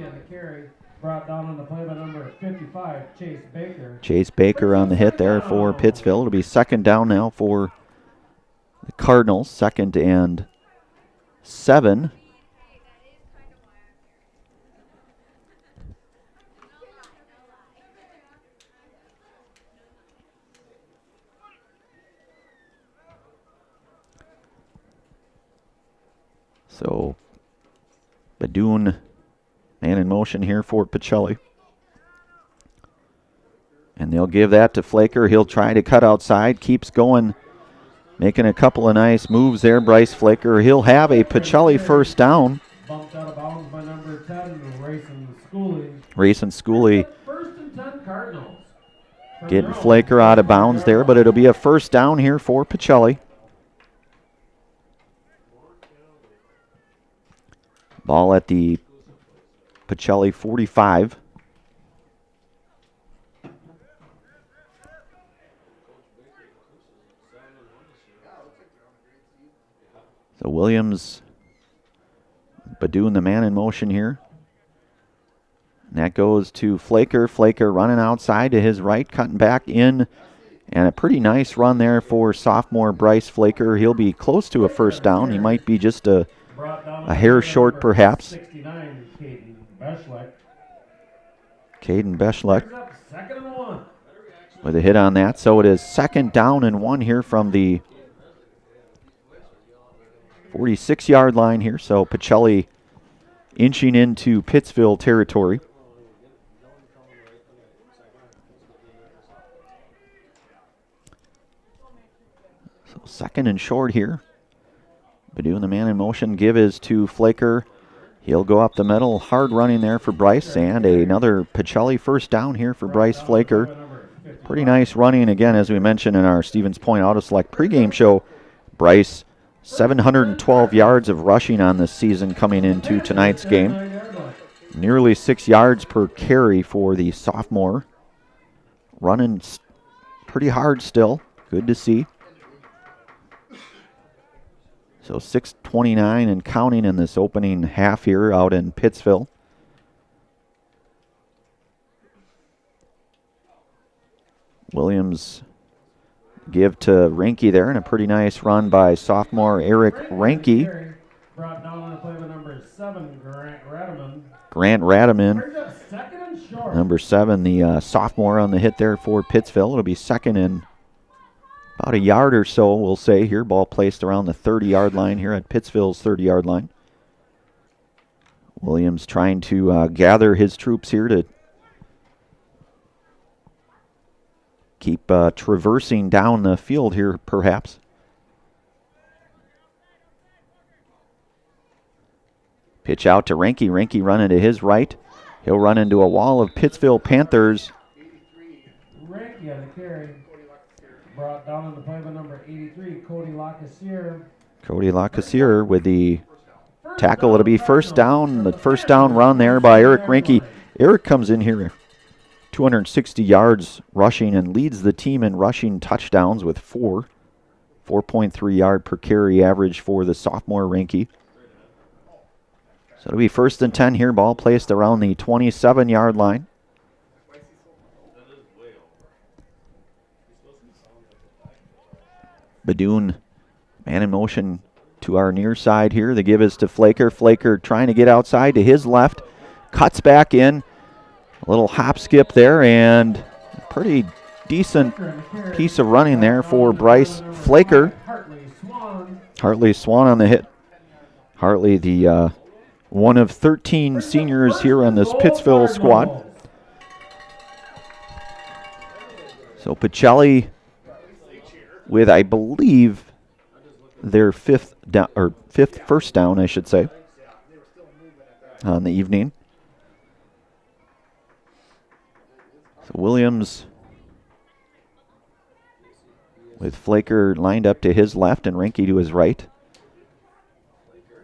Brought down on the play by number 55, Chase Baker. Chase Baker on the hit there for Pittsville. It'll be 2nd down now for the Cardinals, 2nd and 7. So Badoon, man in motion here for Pacelli. And they'll give that to Flaker. He'll try to cut outside, keeps going, making a couple of nice moves there, Bryce Flaker. He'll have a Pacelli first down. Bumped out of bounds by number 10, Rayson Schooley First and 10 Cardinals. getting Flaker out of bounds there, but it'll be a first down here for Pacelli. Ball at the Pacelli 45. So Williams, Badoon the man in motion here. And that goes to Flaker. Flaker running outside to his right, cutting back in. And a pretty nice run there for sophomore Bryce Flaker. He'll be close to a first down. He might be just a hair short, perhaps. 69, Caden Beschleck with a hit on that. So it is 2nd down and 1 here from the 46-yard line here. So Pacelli inching into Pittsville territory. So 2nd and short here. Badoon the man in motion. Give is to Flaker. He'll go up the middle. Hard running there for Bryce. And another Pacelli first down here for Bryce Flaker. Pretty nice running again, as we mentioned in our Stevens Point Auto Select pregame show. Bryce, 712 yards of rushing on this season coming into tonight's game. Nearly 6 yards per carry for the sophomore. Running pretty hard still. Good to see. So 6:29 and counting in this opening half here out in Pittsville. Williams give to Reinke there, and a pretty nice run by sophomore Eric Reinke. Brought down on the play by number 7, Grant Radaman. Number 7, the sophomore on the hit there for Pittsville. It'll be 2nd and about a yard or so, we'll say here. Ball placed around the 30-yard line here at Pittsville's 30-yard line. Williams trying to gather his troops here to keep traversing down the field here, perhaps. Pitch out to Reinke. Reinke running to his right. He'll run into a wall of Pittsville Panthers. Reinke on the carry. Brought down on the play by number 83, Cody Lacassiere. Cody Lacassiere with the tackle. It'll be first down. The first down run there by Eric Reinke. Eric comes in here 260 yards rushing and leads the team in rushing touchdowns with 4.3 yard per carry average for the sophomore Reinke. So it'll be 1st and 10 here. Ball placed around the 27-yard line. Badoon, man in motion to our near side here. The give is to Flaker. Flaker trying to get outside to his left. Cuts back in. A little hop skip there, and a pretty decent piece of running there for Bryce Flaker. Hartley Swan on the hit. Hartley, the one of 13 seniors here on this Pittsville squad. So Pacelli with, I believe, their fifth first down, I should say, on the evening. So Williams with Flaker lined up to his left and Reinke to his right.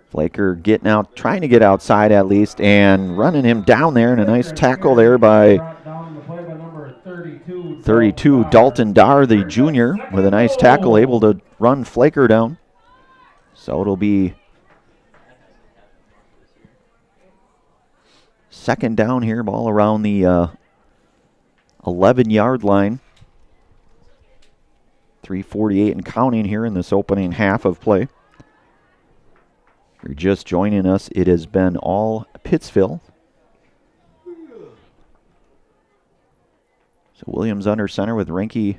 Flaker getting out, trying to get outside at least, and running him down there, and a nice tackle there by 32, Dalton Dar, the junior, with a nice tackle, able to run Flaker down. So it'll be 2nd down here, ball around the 11-yard line. 3:48 and counting here in this opening half of play. If you're just joining us, it has been all Pittsville. So Williams under center with Reinke.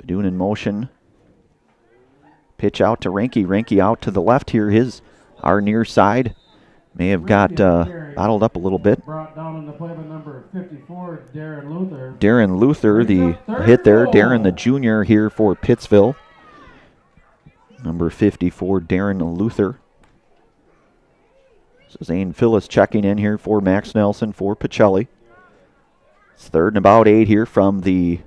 Badoon in motion. Pitch out to Reinke. Reinke out to the left here. Our near side. may have got bottled up a little bit. Brought down on the play by number 54, Darren Luther. Darren Luther, the hit there. Darren, the junior here for Pittsville. Number 54, Darren Luther. So Zane Phyllis checking in here for Max Nelson for Pacelli. It's 3rd and about 8 here from the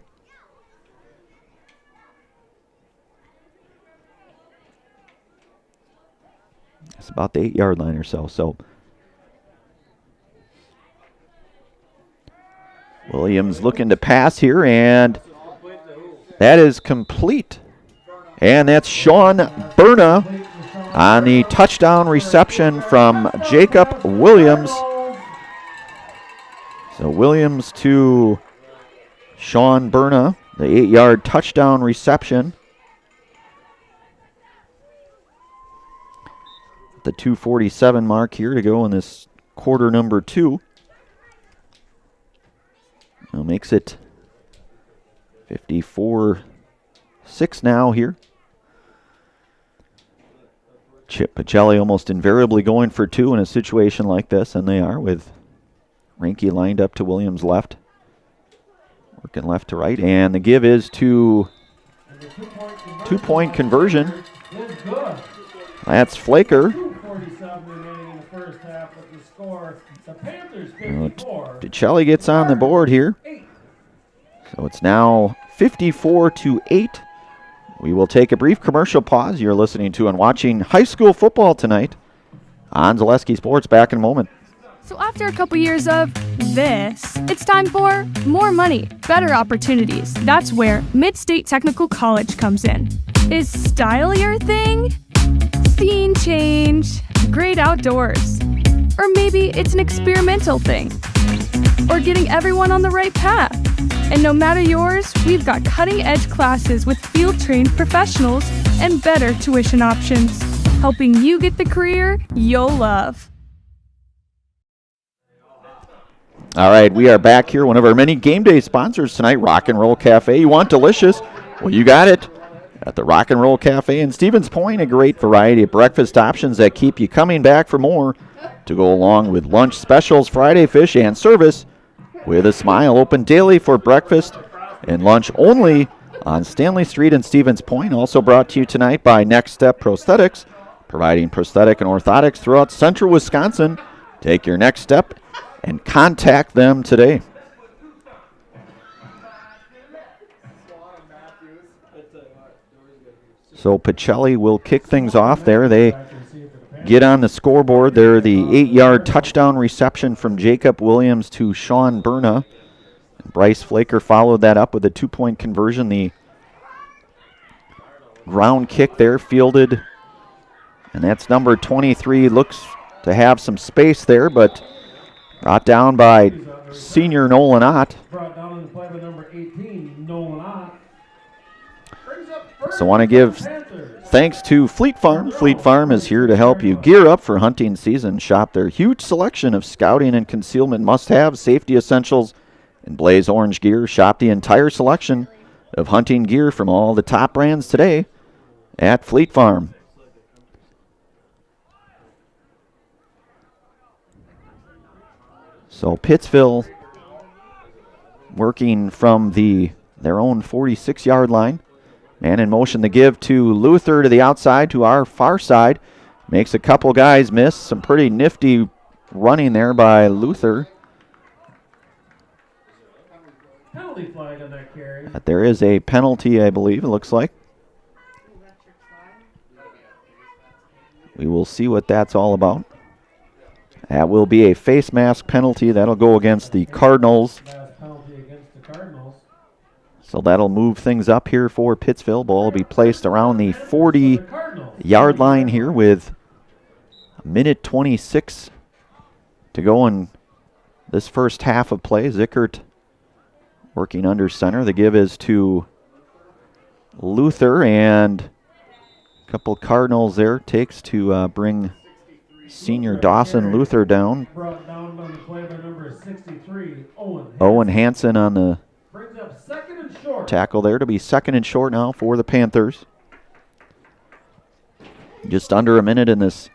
it's about the 8-yard line or so. So Williams looking to pass here, and that is complete. And that's Sean Berna on the touchdown reception from Jacob Williams. So Williams to Sean Berna, the 8-yard touchdown reception. The 2:47 mark here to go in this quarter number 2. That makes it 54-6 now here. Chip Pacelli almost invariably going for 2 in a situation like this, and they are, with Reinke lined up to Williams' left. Working left to right, and the give is to two-point conversion. That's Flaker. Pacelli gets on the board here. So it's now 54-8. We will take a brief commercial pause. You're listening to and watching high school football tonight on Zaleski Sports. Back in a moment. So after a couple years of this, it's time for more money, better opportunities. That's where Mid-State Technical College comes in. Is style your thing? Scene change? Great outdoors? Or maybe it's an experimental thing? Or getting everyone on the right path? And no matter yours, we've got cutting-edge classes with field-trained professionals and better tuition options, helping you get the career you'll love. All right, we are back here. One of our many game day sponsors tonight, Rock and Roll Cafe. You want delicious? Well, you got it at the Rock and Roll Cafe in Stevens Point. A great variety of breakfast options that keep you coming back for more, to go along with lunch specials, Friday fish, and service with a smile. Open daily for breakfast and lunch only on Stanley Street in Stevens Point. Also brought to you tonight by Next Step Prosthetics, providing prosthetic and orthotics throughout central Wisconsin. Take your next step and contact them today. So Pacelli will kick things off there. They get on the scoreboard. They're the 8-yard touchdown reception from Jacob Williams to Sean Berna. And Bryce Flaker followed that up with a 2-point conversion. The ground kick there fielded, and that's number 23. Looks to have some space there, but brought down by senior Nolan Ott. Brought down on the play by number 18, Nolan Ott. So I want to give thanks to Fleet Farm. Fleet Farm is here to help you gear up for hunting season. Shop their huge selection of scouting and concealment must-haves, safety essentials, and blaze orange gear. Shop the entire selection of hunting gear from all the top brands today at Fleet Farm. So Pittsville working from their own 46-yard line. Man in motion, the give to Luther to the outside, to our far side. Makes a couple guys miss. Some pretty nifty running there by Luther. Penalty flag on that carry. But there is a penalty, I believe, it looks like. We will see what that's all about. That will be a face mask penalty. That'll go against the Cardinals. So that'll move things up here for Pittsville. Ball will be placed around the 40-yard line here with a minute 26 to go in this first half of play. Zickert working under center. The give is to Luther, and a couple Cardinals there. Takes to bring senior Dawson Luther down. Brought down on the play by number 63, Owen Hansen on the brings up second and short. tackle there to be second and short now for the Panthers. Just under a minute in this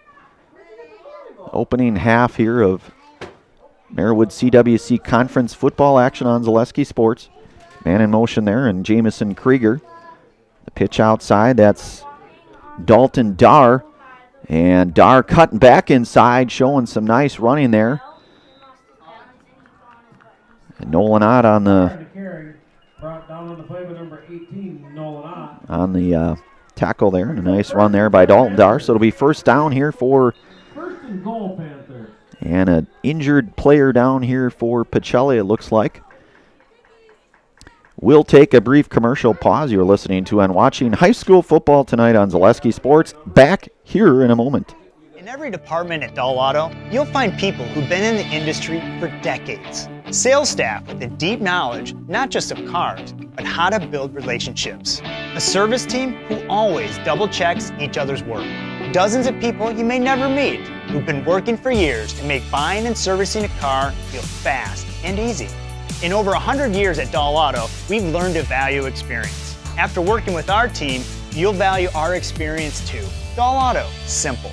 Opening half here of Marywood CWC Conference football action on Zaleski Sports. Man in motion there, and Jamison Krieger. The pitch outside, that's Dalton Dar. And Dar cutting back inside, showing some nice running there. And Nolan Ott on the tackle there. And a nice run there by Dalton Dar. So it'll be first down here for First and goal, Panthers. and an injured player down here for Pacelli, it looks like. We'll take a brief commercial pause. You're listening to and watching high school football tonight on Zaleski Sports. Back here in a moment. In every department at Doll Auto, you'll find people who've been in the industry for decades. Sales staff with a deep knowledge, not just of cars, but how to build relationships. A service team who always double checks each other's work. Dozens of people you may never meet who've been working for years to make buying and servicing a car feel fast and easy. In over 100 years at Doll Auto, we've learned to value experience. After working with our team, you'll value our experience too. Doll Auto, simple.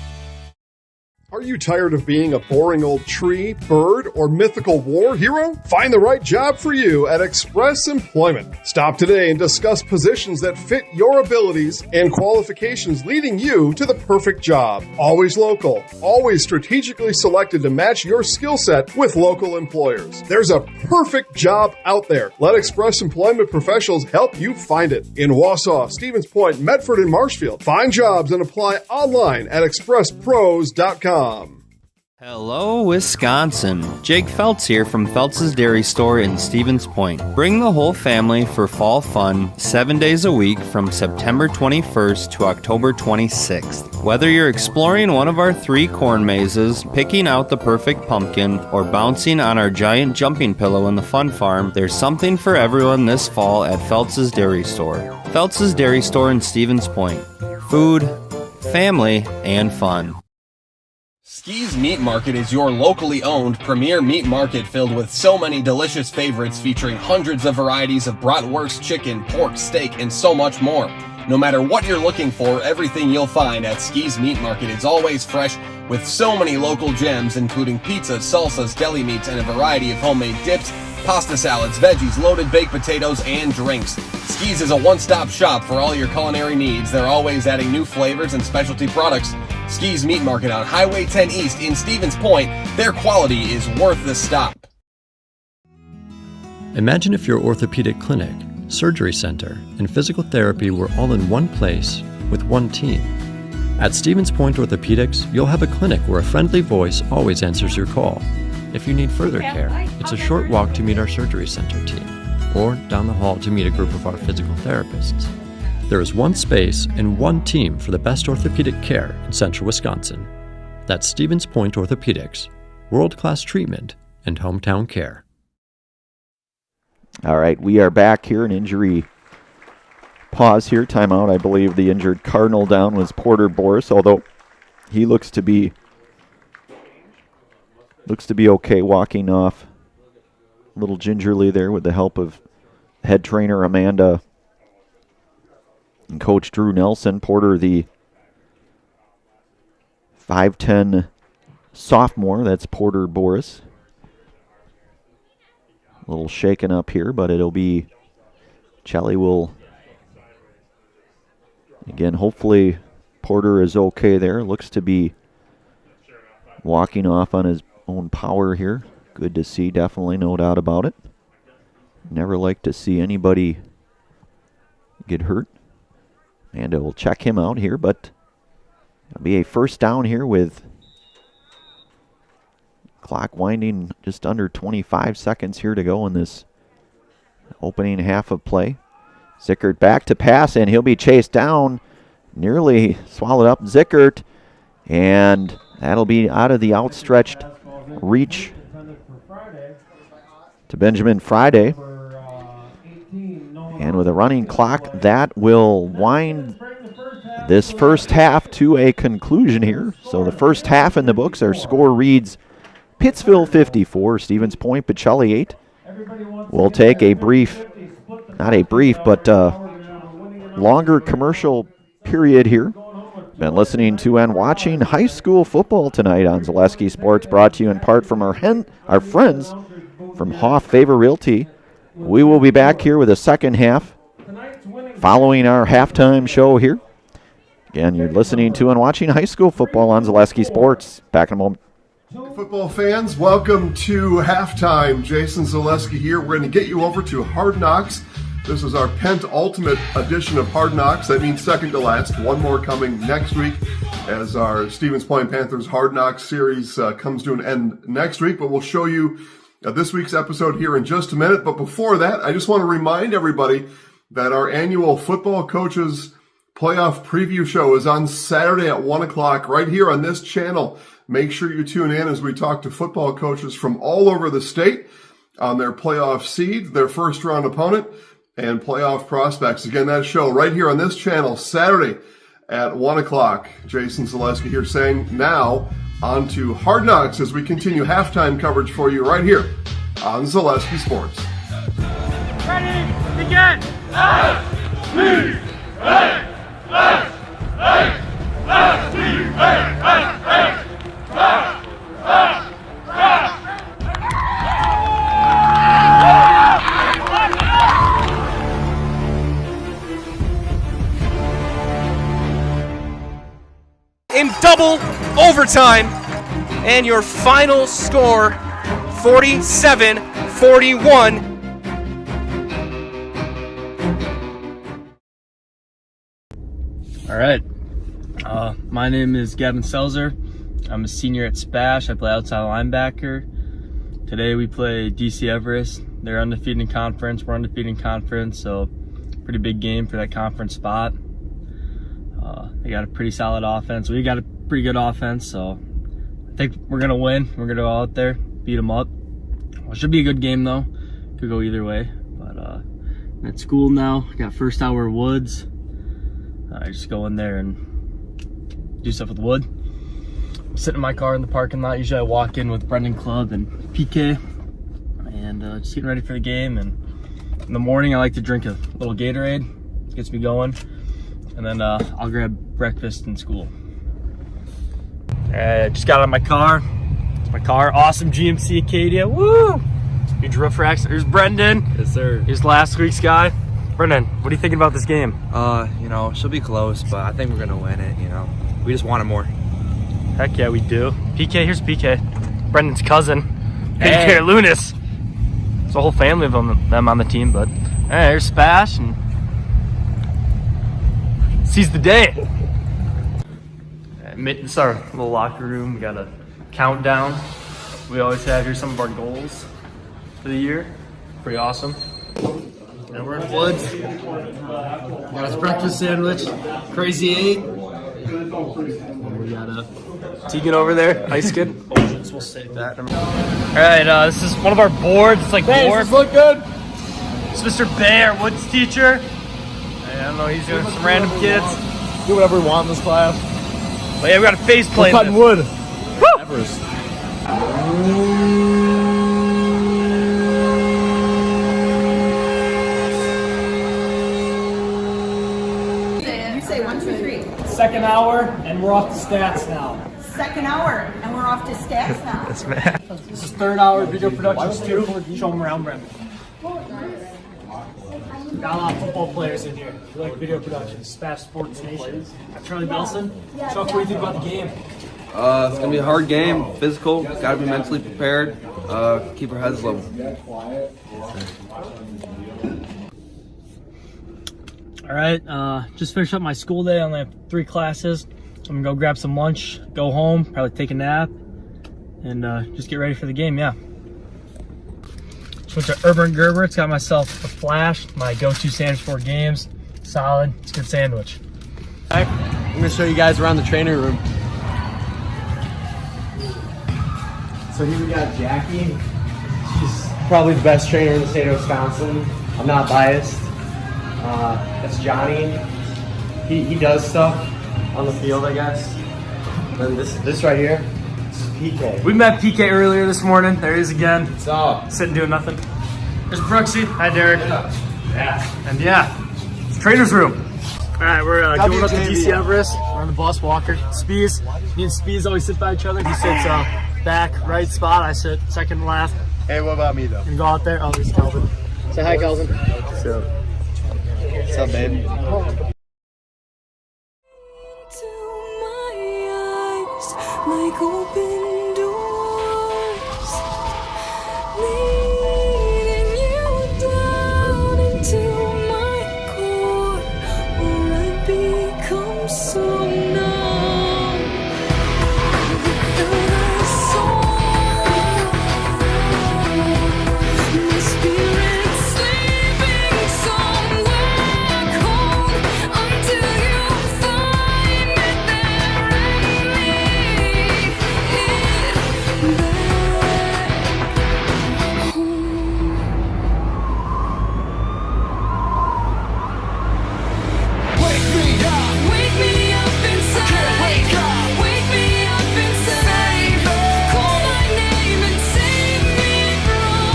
Are you tired of being a boring old tree, bird, or mythical war hero? Find the right job for you at Express Employment. Stop today and discuss positions that fit your abilities and qualifications, leading you to the perfect job. Always local, always strategically selected to match your skill set with local employers. There's a perfect job out there. Let Express Employment professionals help you find it. In Wausau, Stevens Point, Medford, and Marshfield. Find jobs and apply online at expresspros.com. Hello, Wisconsin. Jake Feltz here from Feltz's Dairy Store in Stevens Point. Bring the whole family for fall fun 7 days a week from September 21st to October 26th. Whether you're exploring one of our 3 corn mazes, picking out the perfect pumpkin, or bouncing on our giant jumping pillow in the fun farm, there's something for everyone this fall at Feltz's Dairy Store. Feltz's Dairy Store in Stevens Point. Food, family, and fun. Ski's Meat Market is your locally owned premier meat market filled with so many delicious favorites featuring hundreds of varieties of bratwurst, chicken, pork, steak, and so much more. No matter what you're looking for, everything you'll find at Ski's Meat Market is always fresh with so many local gems including pizzas, salsas, deli meats, and a variety of homemade dips, pasta salads, veggies, loaded baked potatoes, and drinks. Ski's is a one-stop shop for all your culinary needs. They're always adding new flavors and specialty products. Ski's Meat Market on Highway 10 East in Stevens Point. Their quality is worth the stop. Imagine if your orthopedic clinic, surgery center, and physical therapy were all in one place with one team. At Stevens Point Orthopedics, you'll have a clinic where a friendly voice always answers your call. If you need further care, it's a short walk to meet our surgery center team, or down the hall to meet a group of our physical therapists. There is one space and one team for the best orthopedic care in central Wisconsin. That's Stevens Point Orthopedics, world-class treatment and hometown care. All right, we are back here. An injury pause here, timeout. I believe the injured Cardinal down was Porter Boris, although he looks to be okay, walking off a little gingerly there with the help of head trainer Amanda and Coach Drew Nelson. Porter, the 5'10" sophomore, that's Porter Boris. A little shaken up here, but it'll be, Chelly will, again, hopefully Porter is okay there. Looks to be walking off on his own power here. Good to see, definitely, no doubt about it. Never like to see anybody get hurt. Amanda will check him out here, but it'll be a first down here with clock winding just under 25 seconds here to go in this opening half of play. Zickert back to pass, and he'll be chased down, nearly swallowed up. Zickert, and that'll be out of the outstretched reach to Benjamin Friday. And with a running clock, that will wind this first half to a conclusion here. So the first half in the books, our score reads Pittsville 54, Stevens Point, Pacelli 8. We'll take a brief, not a brief, but longer commercial period here. Been listening to and watching high school football tonight on Zaleski Sports, brought to you in part from our friends from Hoff Favor Realty. We will be back here with a second half following our halftime show here. Again, you're listening to and watching high school football on Zaleski Sports. Back in a moment. Football fans, welcome to halftime. Jason Zaleski here. We're going to get you over to Hard Knocks. This is our penultimate edition of Hard Knocks. That means second to last. One more coming next week as our Stevens Point Panthers Hard Knocks series comes to an end next week. But we'll show you this week's episode here in just a minute. But before that, I just want to remind everybody that our annual Football Coaches Playoff Preview Show is on Saturday at 1 o'clock right here on this channel. Make sure you tune in as we talk to football coaches from all over the state on their playoff seed, their first-round opponent, and playoff prospects. Again, that show right here on this channel, Saturday at 1 o'clock. Jason Zaleski here saying now on to Hard Knocks as we continue halftime coverage for you right here on Zaleski Sports. Ready, begin! In double overtime, and your final score 47-41. All right, my name is Gavin Selzer. I'm a senior at Spash. I play outside linebacker. Today we play DC Everest. They're undefeated in conference. We're undefeated in conference, so pretty big game for that conference spot. They got a pretty solid offense. We got a pretty good offense, so I think we're going to win. We're going to go out there, beat them up. Well, it should be a good game, though. Could go either way. But I'm at school now. I got first hour Woods. I just go in there and do stuff with wood. I'm sitting in my car in the parking lot. Usually I walk in with Brendan Clubb and PK and just getting ready for the game. And in the morning, I like to drink a little Gatorade. It gets me going. And then I'll grab breakfast in school. I just got out of my car. It's my car. Awesome GMC Acadia. Woo! Huge roof racks. There's Brendan. Yes, sir. Here's last week's guy. Brendan, what are you thinking about this game? You know, she'll be close, but I think we're gonna win it, you know. We just want it more. Heck yeah, we do. PK, here's PK. Brendan's cousin. Hey. PK Lunas. There's a whole family of them on the team, but hey, here's Spash and seize the day. This is our little locker room. We got a countdown. We always have here some of our goals for the year. Pretty awesome. And we're in Woods. Got his breakfast sandwich. Crazy 8. And we got Tegan over there, ice kid. We'll save that. All right, this is one of our boards. It's like board. Look good. It's Mr. Bay, our Woods teacher. I don't know, he's doing some random kids. Do whatever we want in this class. But yeah, we got a face plate. We're cutting wood. Everest. You say 1, 2, 3. Second hour, and we're off to stats now. Second hour, and we're off to stats now. Yes, man. This is third hour video productions too. Show them around Brent. Got a lot of football players in here. We like video productions, Spash Sports Nation. Charlie Belson. Chuck, what do you think about the game? It's gonna be a hard game, physical. Gotta be mentally prepared. Keep our heads level. All right, just finished up my school day. I only have 3 classes. I'm gonna go grab some lunch, go home, probably take a nap, and just get ready for the game. Yeah. Just went to Urban Gerbert's, got myself a Flash, my go-to sandwich for games. Solid, it's a good sandwich. All right, I'm gonna show you guys around the training room. So here we got Jackie. She's probably the best trainer in the state of Wisconsin. I'm not biased. That's Johnny. He does stuff on the field, I guess. And this right here, this is PK. We met PK earlier this morning. There he is again. What's up? Sitting doing nothing. There's Brooksy. Hi, Derek. Yeah. And yeah, it's trainer's room. All right, we're going up to DC Everest. We're on the bus, Walker. Spees. Me and Spees always sit by each other. He sits back right spot. I sit second left. Hey, what about me, though? And go out there. Oh, there's Kelvin. Say hi, Kelvin. What's up? What's up, baby? Like open doors, leading you down into my core, where I become so numb. Without a soul, my spirit sleeping somewhere cold until you find it there and lead it back home. Wake me up inside. Wake me up inside. Call my name and save me from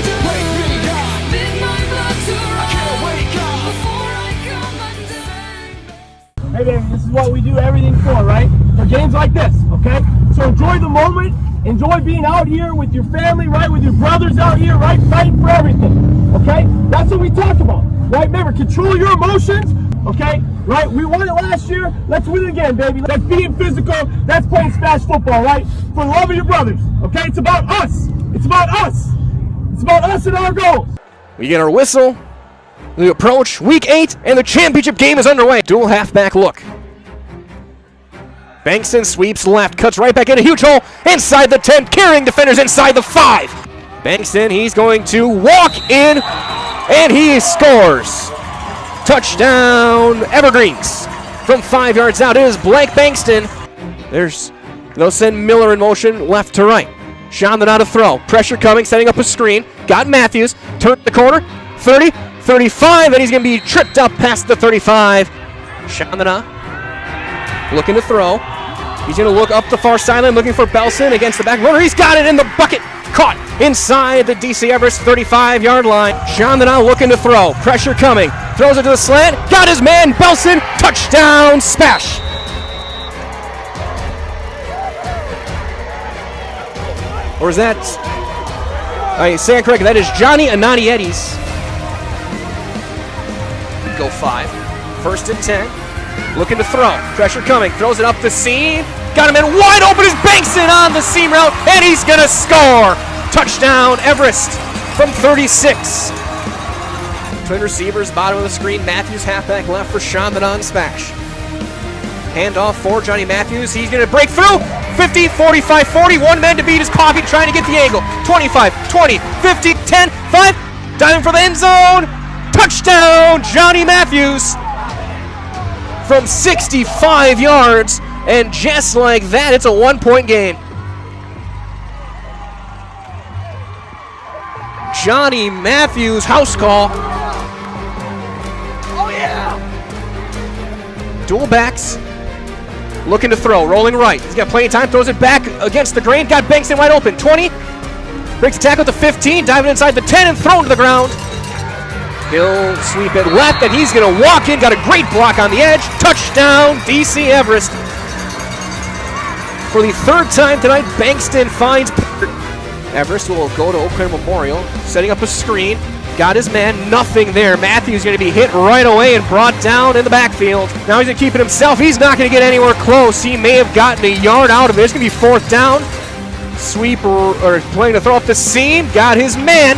the dark. Bid my blood to run before I come undone. Hey baby, this is what we do everything for, right? For games like this, okay? So enjoy the moment, enjoy being out here with your family, right? With your brothers out here, right? Fighting for everything, okay? That's what we talk about, right? Remember, control your emotions, okay? Right? We won it last year, let's win it again, baby. That's being physical, that's playing smash football, right? For the love of your brothers, okay? It's about us. It's about us. It's about us and our goals. We get our whistle. We approach week 8, and the championship game is underway. Dual halfback look. Bankston sweeps left, cuts right back in a huge hole inside the 10, carrying defenders inside the 5. Bankston, he's going to walk in, and he scores. Touchdown, Evergreens. From 5 yards out, it is Blake Bankston. They'll send Miller in motion left to right. Chandana to throw. Pressure coming, setting up a screen. Got Matthews, turned the corner, 30, 35, and he's going to be tripped up past the 35. Chandana looking to throw. He's going to look up the far sideline, looking for Belson against the back runner. He's got it in the bucket. Caught inside the DC Everest 35-yard line. Chandana looking to throw. Pressure coming. Throws it to the slant. Got his man, Belson. Touchdown, Spash. Or is that... I stand corrected. That is Johnny Ananietti's. Go 5. First and 10. Looking to throw. Pressure coming. Throws it up the seam. Got him in wide open. Is Bankston on the seam route. And he's going to score. Touchdown, Everest from 36. Twin receivers, bottom of the screen. Matthews halfback left for Chandana and Spash. Handoff for Johnny Matthews. He's going to break through. 50, 45, 40. One man to beat his coffee, trying to get the angle. 25, 20, 50, 10, 5. Diving for the end zone. Touchdown, Johnny Matthews from 65 yards. And just like that, it's a 1-point game. Johnny Matthews, house call. Oh, yeah. Dual backs. Looking to throw, rolling right. He's got plenty of time, throws it back against the grain. Got Bankston wide open. 20. Breaks a tackle to 15, diving inside the 10 and thrown to the ground. He'll sweep it left, and he's going to walk in. Got a great block on the edge. Touchdown, DC Everest. For the third time tonight, Bankston finds Everest will go to Eau Claire Memorial, setting up a screen. Got his man, nothing there. Matthews going to be hit right away and brought down in the backfield. Now he's going to keep it himself. He's not going to get anywhere close. He may have gotten a yard out of it. It's going to be 4th down. Sweep or playing to throw up the seam. Got his man.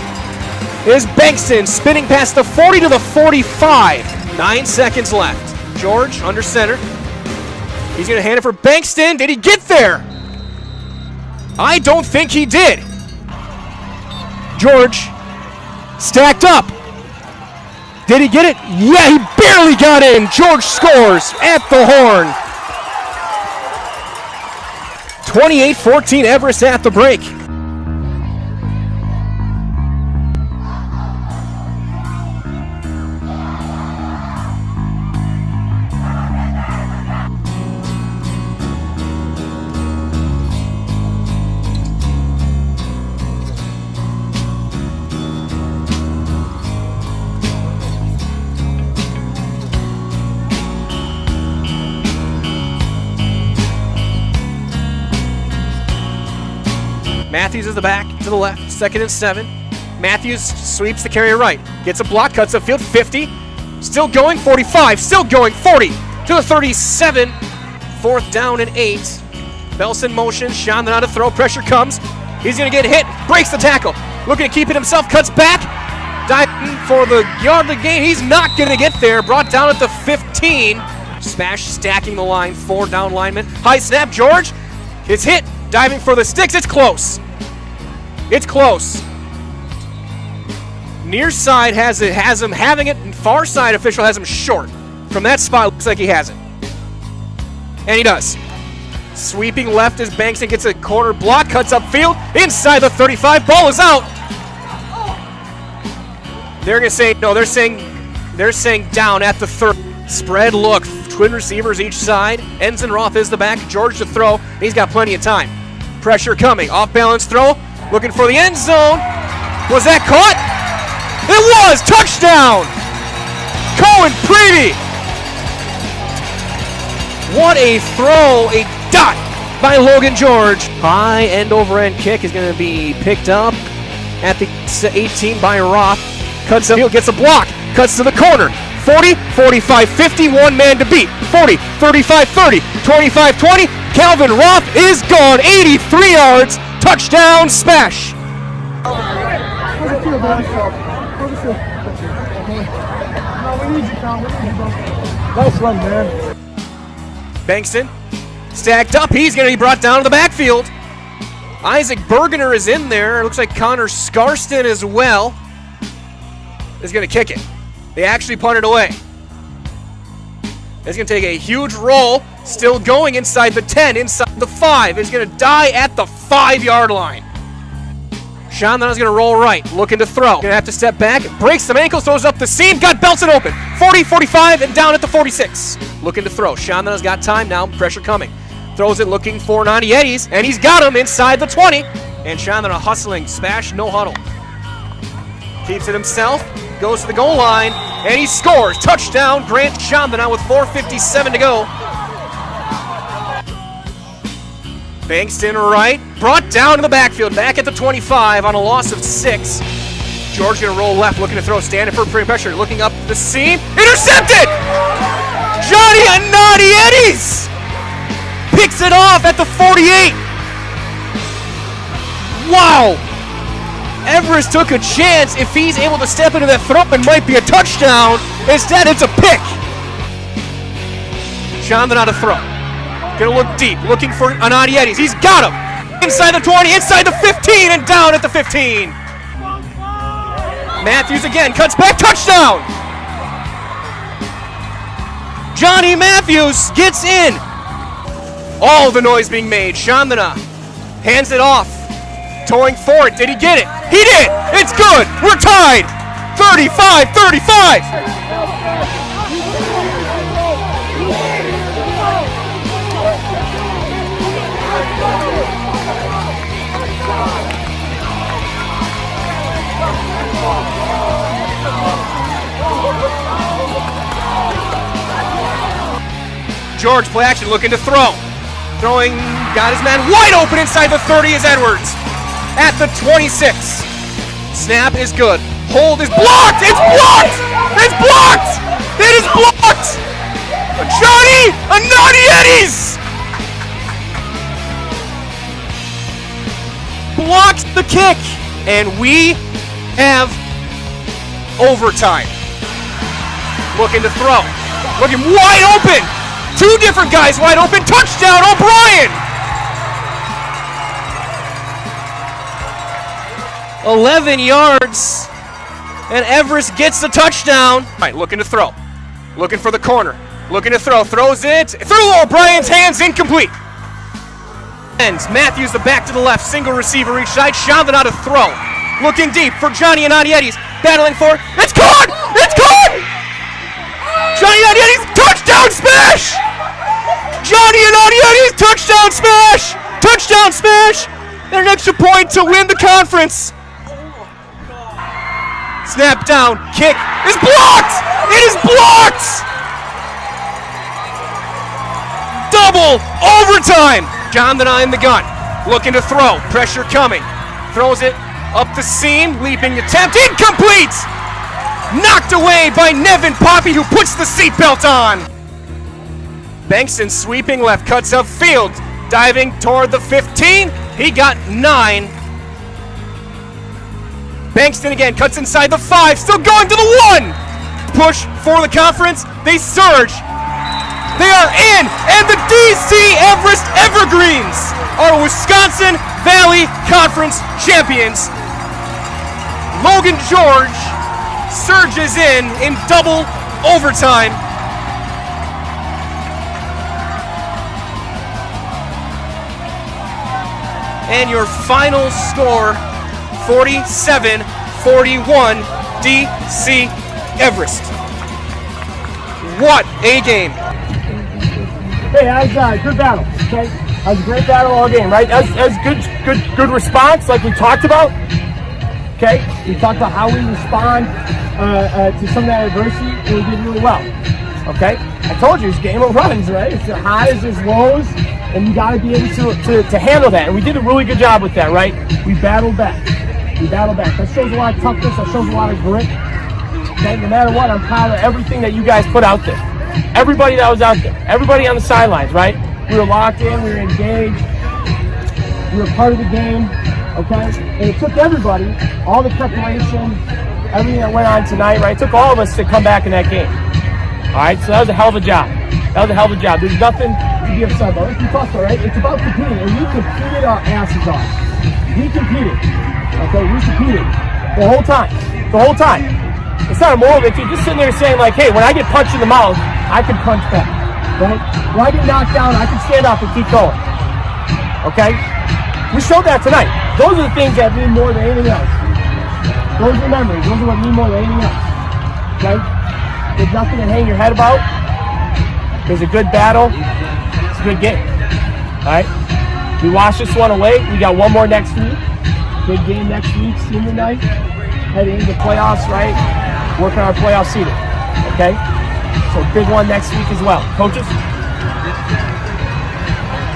Is Bankston spinning past the 40 to the 45. 9 seconds left. George under center. He's going to hand it for Bankston. Did he get there? I don't think he did. George stacked up. Did he get it? Yeah, he barely got in. George scores at the horn. 28-14 Everest at the break. Matthews is the back to the left, 2nd and 7. Matthews sweeps the carrier right, gets a block, cuts upfield, 50. Still going, 45, still going, 40 to the 37. 4th down and 8. Belson motion, Sean then on to throw, pressure comes. He's gonna get hit, breaks the tackle. Looking to keep it himself, cuts back. Diving for the yard of the gain. He's not gonna get there, brought down at the 15. Smash stacking the line, 4 down linemen. High snap, George. It's hit, diving for the sticks, it's close. It's close. Near side has him having it, and far side official has him short. From that spot, looks like he has it. And he does. Sweeping left as Bankston gets a corner block, cuts upfield, inside the 35, ball is out. They're gonna say, no, they're saying down at the 30. Spread look, twin receivers each side. Enzenroth is the back, George to throw, and he's got plenty of time. Pressure coming, off balance throw, looking for the end zone. Was that caught? It was! Touchdown! Cohen Preedy! What a throw, a dot by Logan George. High end over end kick is going to be picked up at the 18 by Roth. Cuts up, gets a block, cuts to the corner. 40, 45, 50, one man to beat. 40, 35, 30, 25, 20. Calvin Roth is gone, 83 yards. Touchdown smash. Nice run, man. Bankston stacked up. He's going to be brought down to the backfield. Isaac Bergener is in there. Looks like Connor Scarston as well is going to kick it. They actually punted away. It's going to take a huge roll. Still going inside the 10, inside the 5. It's going to die at the 5-yard line. Sean then is going to roll right, looking to throw. Going to have to step back, breaks some ankles, throws up the seam, got Belson open. 40, 45, and down at the 46. Looking to throw. Sean then has got time now, pressure coming. Throws it looking for Nandietti's, and he's got him inside the 20. And Sean then a hustling, smash, no huddle. Keeps it himself, goes to the goal line, and he scores. Touchdown, Grant Sean now with 4:57 to go. Bankston right, brought down to the backfield, back at the 25 on a loss of 6. George gonna roll left, looking to throw, standing for pressure, looking up the seam, intercepted! Johnny Nandietti's picks it off at the 48. Wow! Everest took a chance. If he's able to step into that throw, it might be a touchdown. Instead, it's a pick. Sean then on a throw. Gonna look deep, looking for Nandietti's. He's got him! Inside the 20, inside the 15, and down at the 15. Matthews again, cuts back, touchdown! Johnny Matthews gets in. All the noise being made. Chandana hands it off. Towing for it. Did he get it? He did! It's good! We're tied! 35-35! George play action, looking to throw. Throwing, got his man wide open inside the 30 is Edwards. At the 26. Snap is good. Hold is blocked! It's blocked! It's blocked! It is blocked! Johnny Nandietti's! Blocks the kick, and we have overtime. Looking to throw. Looking wide open! Two different guys wide open. Touchdown, O'Brien! 11 yards, and Everest gets the touchdown. All right, looking to throw. Looking for the corner. Looking to throw. Throws it through O'Brien's hands, incomplete. Ends. Matthews the back to the left. Single receiver each side. Shavin out of throw. Looking deep for Johnny Nandietti's. Battling for it. It's caught! It's caught! Johnny Nandietti's touchdown smash! Johnny Nandietti's touchdown smash! Touchdown smash! And an extra point to win the conference. Snap down, kick is blocked! It is blocked! Double overtime! John the 9 in the gun. looking to throw, pressure coming, throws it up the seam, leaping attempt, incomplete! Knocked away by Nevin Poppy, who puts the seatbelt on. Bankston sweeping left, cuts upfield, diving toward the 15, he got 9. Bankston again, cuts inside the 5, still going to the 1! Push for the conference, they surge. They are in, and the DC Everest Evergreens are Wisconsin Valley Conference champions. Logan George surges in double overtime. And your final score, 47-41, DC Everest. What a game. Hey, that was good battle, okay? That was a great battle all game, right? That was good response, like we talked about, okay? We talked about how we respond to some of that adversity, and we did really well, okay? I told you, it's game of runs, right? It's the highs, there's lows, and you got to be able to handle that, and we did a really good job with that, right? We battled back. That shows a lot of toughness, that shows a lot of grit, okay? No matter what, I'm proud of everything that you guys put out there. Everybody that was out there, everybody on the sidelines, right? We were locked in, we were engaged, we were part of the game, okay? And it took everybody, all the preparation, everything that went on tonight, right? It took all of us to come back in that game. All right, so that was a hell of a job. There's nothing to be upset about. Like we talked about, right? It's about competing, and we competed our asses off. We competed, okay? We competed the whole time. It's not a moral victory. Just sitting there saying like, hey, when I get punched in the mouth, I can punch back, right? When I get knocked down, I can stand up and keep going, okay? We showed that tonight. Those are the things that mean more than anything else. Those are memories. Those are what mean more than anything else, okay? There's nothing to hang your head about. There's a good battle. It's a good game, all right? We wash this one away. We got one more next week. Big game next week, senior night. Heading into the playoffs, right? Working on our playoff seeding, okay? So big one next week as well. Coaches?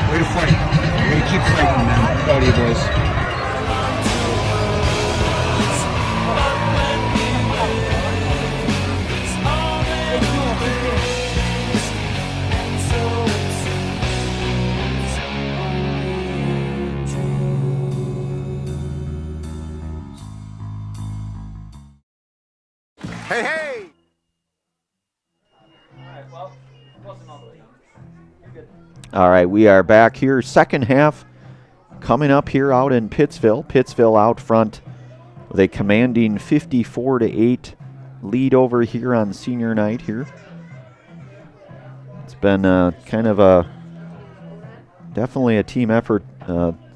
Way to fight. Way to keep fighting, man. Proud of you boys. Hey! All right, we are back here. Second half coming up here out in Pittsville. Pittsville out front with a commanding 54-8 lead over here on senior night here. It's been kind of definitely a team effort.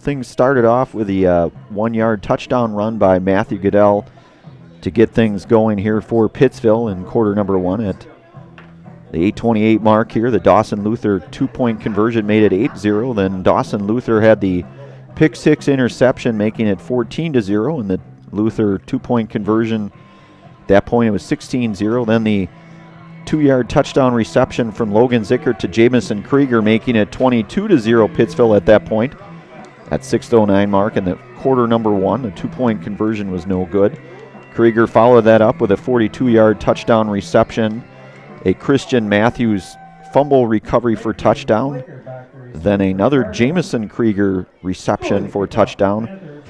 Things started off with the 1-yard touchdown run by Matthew Goodell to get things going here for Pittsville in quarter number 1 at the 8:28 mark here. The Dawson Luther 2-point conversion made it 8-0. Then Dawson Luther had the pick 6 interception, making it 14-0, and the Luther 2-point conversion, at that point it was 16-0. Then the 2-yard touchdown reception from Logan Zickert to Jamison Krieger, making it 22-0 Pittsville at that point at 6:09 mark. And the quarter number 1, the 2-point conversion was no good. Krieger followed that up with a 42-yard touchdown reception, a Christian Matthews fumble recovery for touchdown, then another Jamison Krieger reception for touchdown,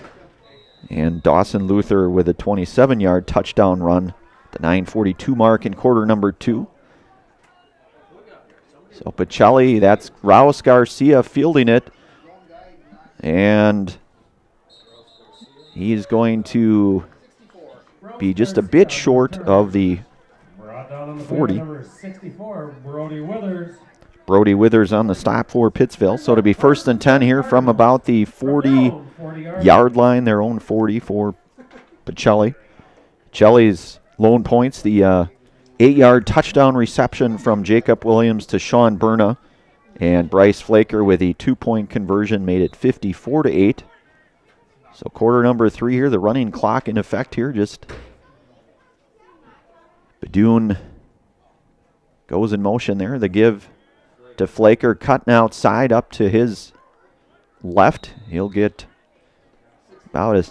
and Dawson Luther with a 27-yard touchdown run, the 9:42 mark in quarter number 2. So Pacelli, that's Raus Garcia fielding it, and he's going to be just a bit short of the 40. Number 64, Brody Withers. Brody Withers on the stop for Pittsville. So to be 1st and 10 here from about the 40-yard line, their own 40 for Pacelli. Pacelli's lone points, the 8-yard touchdown reception from Jacob Williams to Sean Berna, and Bryce Flaker with a 2-point conversion made it 54-8. So quarter number 3 here, the running clock in effect here. Just Badun goes in motion there. The give to Flaker, cutting outside up to his left. He'll get about a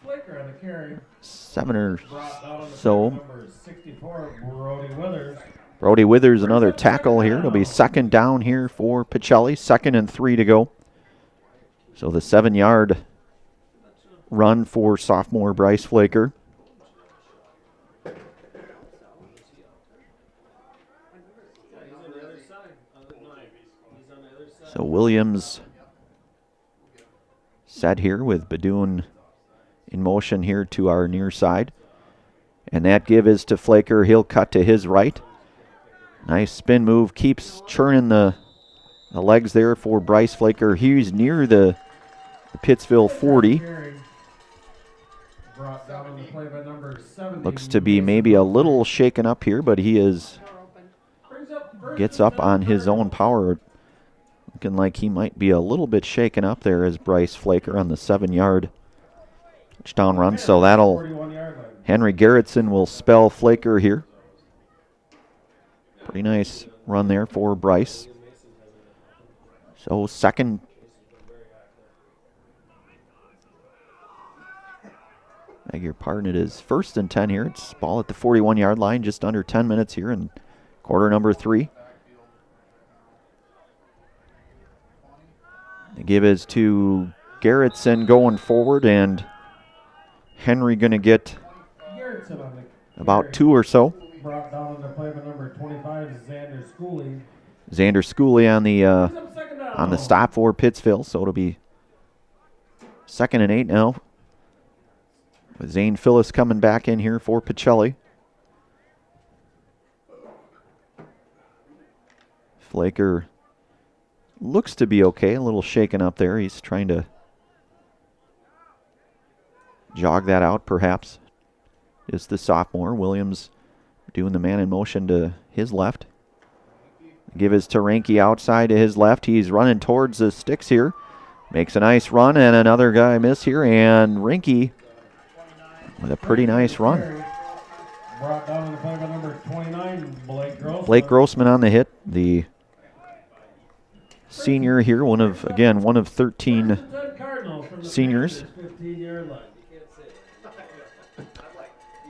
Flaker on the carry. 7 or Brought down on the so. number 64, Brody Withers. Brody Withers, another tackle here. It'll be second down here for Pacelli. 2nd and 3 to go. So the 7-yard run for sophomore Bryce Flaker. So Williams set here with Badoon in motion here to our near side. And that give is to Flaker. He'll cut to his right. Nice spin move. Keeps churning the legs there for Bryce Flaker. He's near the Pittsville 40. Brought down on the play by number 70. Looks to be maybe a little shaken up here, but he gets up on his own power. Looking like he might be a little bit shaken up there as Bryce Flaker on the 7-yard touchdown run. So that'll, Henry Garrettson will spell Flaker here. Pretty nice run there for Bryce. So second. Beg your pardon, it is 1st and 10 here. It's ball at the 41-yard line, just under 10 minutes here in quarter number 3. The give is to Garrettson going forward, and Henry going to get about 2 or so. Brought down on the play by number 25, Xander Schooley. Xander Schooley on the stop for Pittsville, so it'll be 2nd and 8 now. With Zane Phyllis coming back in here for Pacelli. Flaker looks to be okay, a little shaken up there. He's trying to jog that out, perhaps. Is the sophomore. Williams doing the man in motion to his left. Give is to Ranke outside to his left. He's running towards the sticks here. Makes a nice run, and another guy miss here, and Ranke with a pretty nice run. Brought down on the play by number 29, Blake Grossman. Blake Grossman on the hit. The senior here, one of 13 seniors.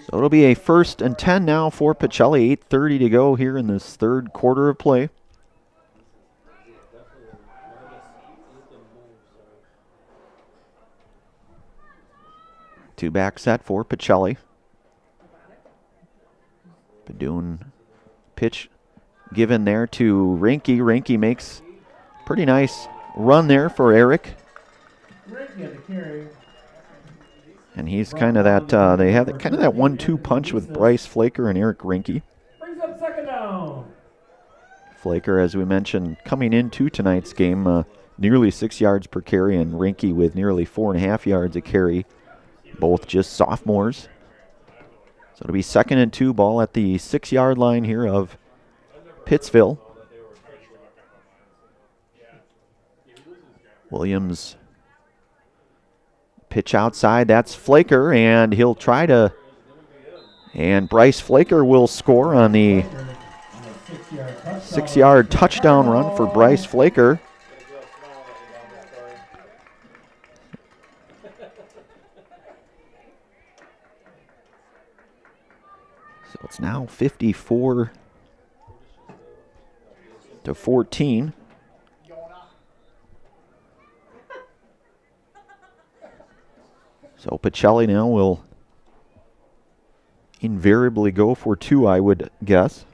So it'll be a 1st and 10 now for Pacelli. 8:30 to go here in this 3rd quarter of play. Two-back set for Pacelli. Badoon pitch given there to Ranke. Ranke makes pretty nice run there for Eric. And he's kind of that, they have kind of that 1-2 punch with Bryce Flaker and Eric Ranke. Brings up 2nd down. Flaker, as we mentioned, coming into tonight's game, nearly 6 yards per carry, and Ranke with nearly 4.5 yards a carry. Both just sophomores. So it'll be 2nd and 2, ball at the 6-yard line here of Pittsville. Williams pitch outside. That's Flaker, and he'll try to. And Bryce Flaker will score on the 6-yard touchdown run for Bryce Flaker. So it's now 54-14. So Pacelli now will invariably go for 2, I would guess.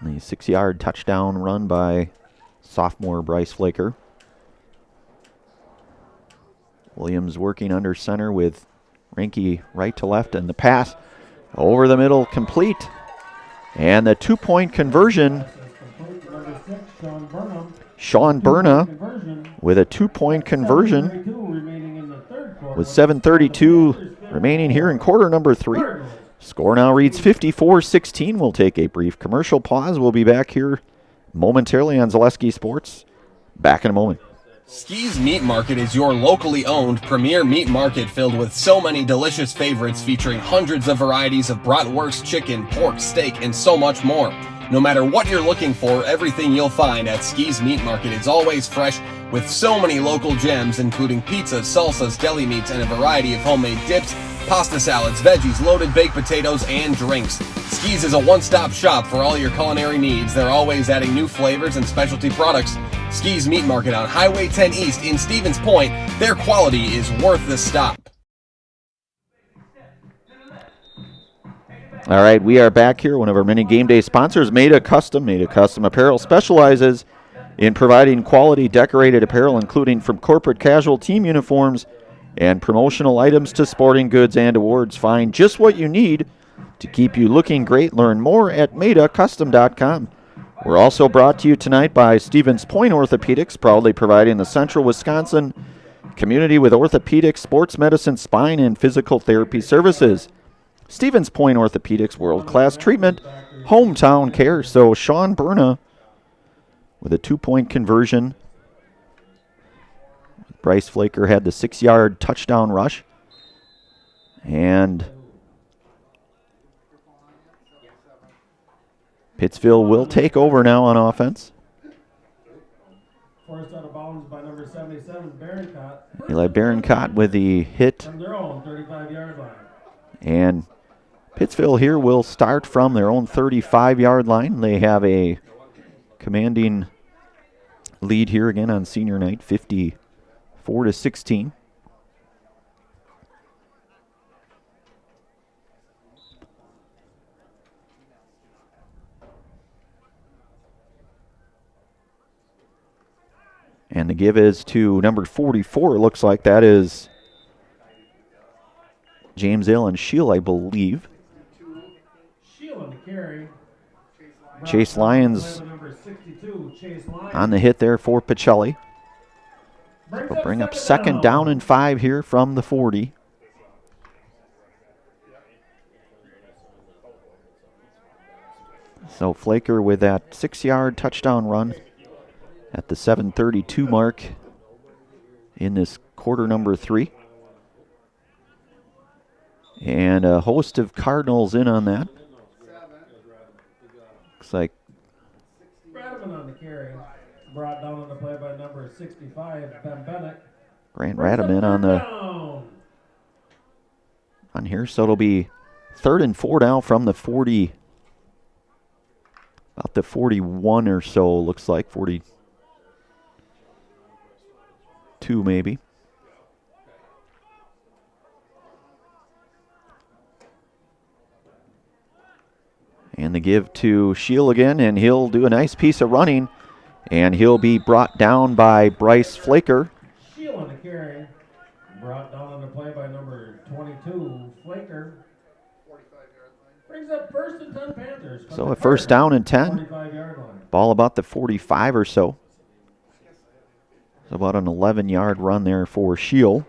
The 6-yard touchdown run by sophomore Bryce Flaker. Williams working under center with Ranke right to left, and the pass over the middle complete. And the 2-point conversion. Sean Berna with a 2-point conversion with 7:32 remaining here in quarter number 3. Score now reads 54-16. We'll take a brief commercial pause. We'll be back here momentarily on Zaleski Sports. Back in a moment. Ski's Meat Market is your locally owned premier meat market filled with so many delicious favorites featuring hundreds of varieties of bratwurst, chicken, pork, steak, and so much more. No matter what you're looking for, everything you'll find at Ski's Meat Market is always fresh with so many local gems, including pizzas, salsas, deli meats, and a variety of homemade dips, pasta salads, veggies, loaded baked potatoes, and drinks. Ski's is a one-stop shop for all your culinary needs. They're always adding new flavors and specialty products. Ski's Meat Market on Highway 10 East in Stevens Point. Their quality is worth the stop. All right, we are back here. One of our many game day sponsors, Made a Custom. Made a Custom Apparel specializes in providing quality decorated apparel, including from corporate casual team uniforms and promotional items to sporting goods and awards. Find just what you need to keep you looking great. Learn more at madeacustom.com. We're also brought to you tonight by Stevens Point Orthopedics, proudly providing the Central Wisconsin community with orthopedic, sports medicine, spine, and physical therapy services. Stevens Point Orthopedics, world-class treatment, hometown care. So Sean Berna with a 2-point conversion. Bryce Flaker had the 6-yard touchdown rush. And Pittsville will take over now on offense. Forced out of bounds by number 77, Barroncott. Eli Barroncott with the hit. From their own 35-yard line. And Pittsville here will start from their own 35-yard line. They have a commanding lead here again on senior night, 54-16. And the give is to number 44. It looks like that is James Allen Shield, I believe. Chase Lyons on the hit there for Pacelli. We'll bring up second down and 5 here from the 40. So Flaker with that 6-yard touchdown run at the 7:32 mark in this quarter number 3. And a host of Cardinals in on that. Looks like Radaman on the carry. Brought down on the play by number 65, Ben Bennett. Grant Radaman on here. So it'll be 3rd and 4 now from the 40. About the 41 or so, looks like. 42 maybe. And the give to Shield again, and he'll do a nice piece of running, and he'll be brought down by Bryce Flaker. Shield on the carry. Brought down on the play by number 22, Flaker. Brings up 1st and 10 Panthers. So a first down and 10. 45-yard line. Ball about the 45 or so. So about an 11-yard run there for Shield.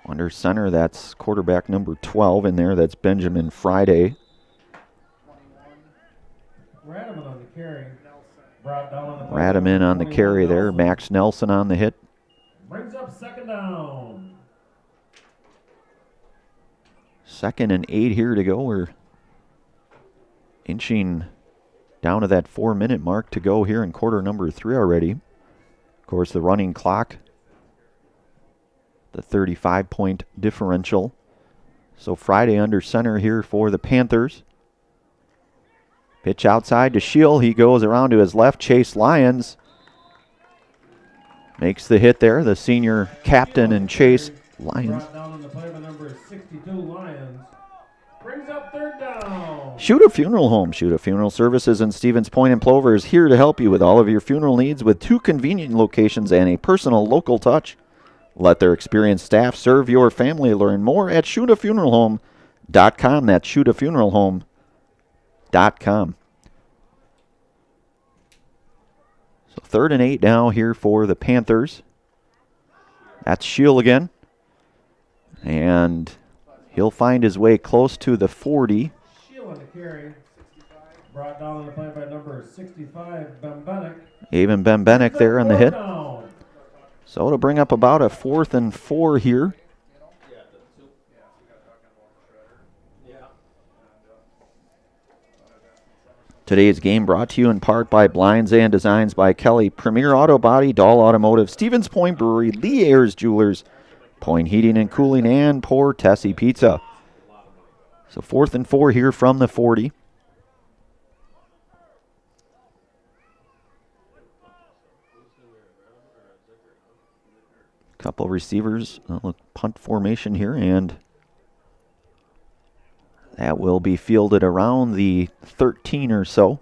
Under center, that's quarterback number 12 in there. That's Benjamin Friday. Radaman on the carry. Brought down on the Radaman on the carry there. Max Nelson on the hit. Brings up 2nd down. 2nd and 8 here to go. We're inching down to that 4-minute mark to go here in quarter number 3 already. Of course, the running clock, the 35-point differential. So Friday under center here for the Panthers. Pitch outside to Shield. He goes around to his left. Chase Lyons makes the hit there. The senior captain and Chase Lyons. Brought down on the play by number 62, Lyons. Brings up 3rd down. Shoot a Funeral Home. Shoot a Funeral Services in Stevens Point and Plover is here to help you with all of your funeral needs with 2 convenient locations and a personal local touch. Let their experienced staff serve your family. Learn more at shootafuneralhome.com. That's shootafuneralhome.com. So 3rd and 8 now here for the Panthers. That's Shield again. And he'll find his way close to the 40. Shield on the carry. Brought down on the play by number 65, Ben Bennett. Even Ben Bennett there on the hit. So it'll bring up about a 4th and 4 here. Today's game brought to you in part by Blinds and Designs by Kelly, Premier Auto Body, Dahl Automotive, Stevens Point Brewery, Lee Ayers Jewelers, Point Heating and Cooling, and Portesi Pizza. So 4th and 4 here from the 40. Couple receivers, punt formation here, and that will be fielded around the 13 or so.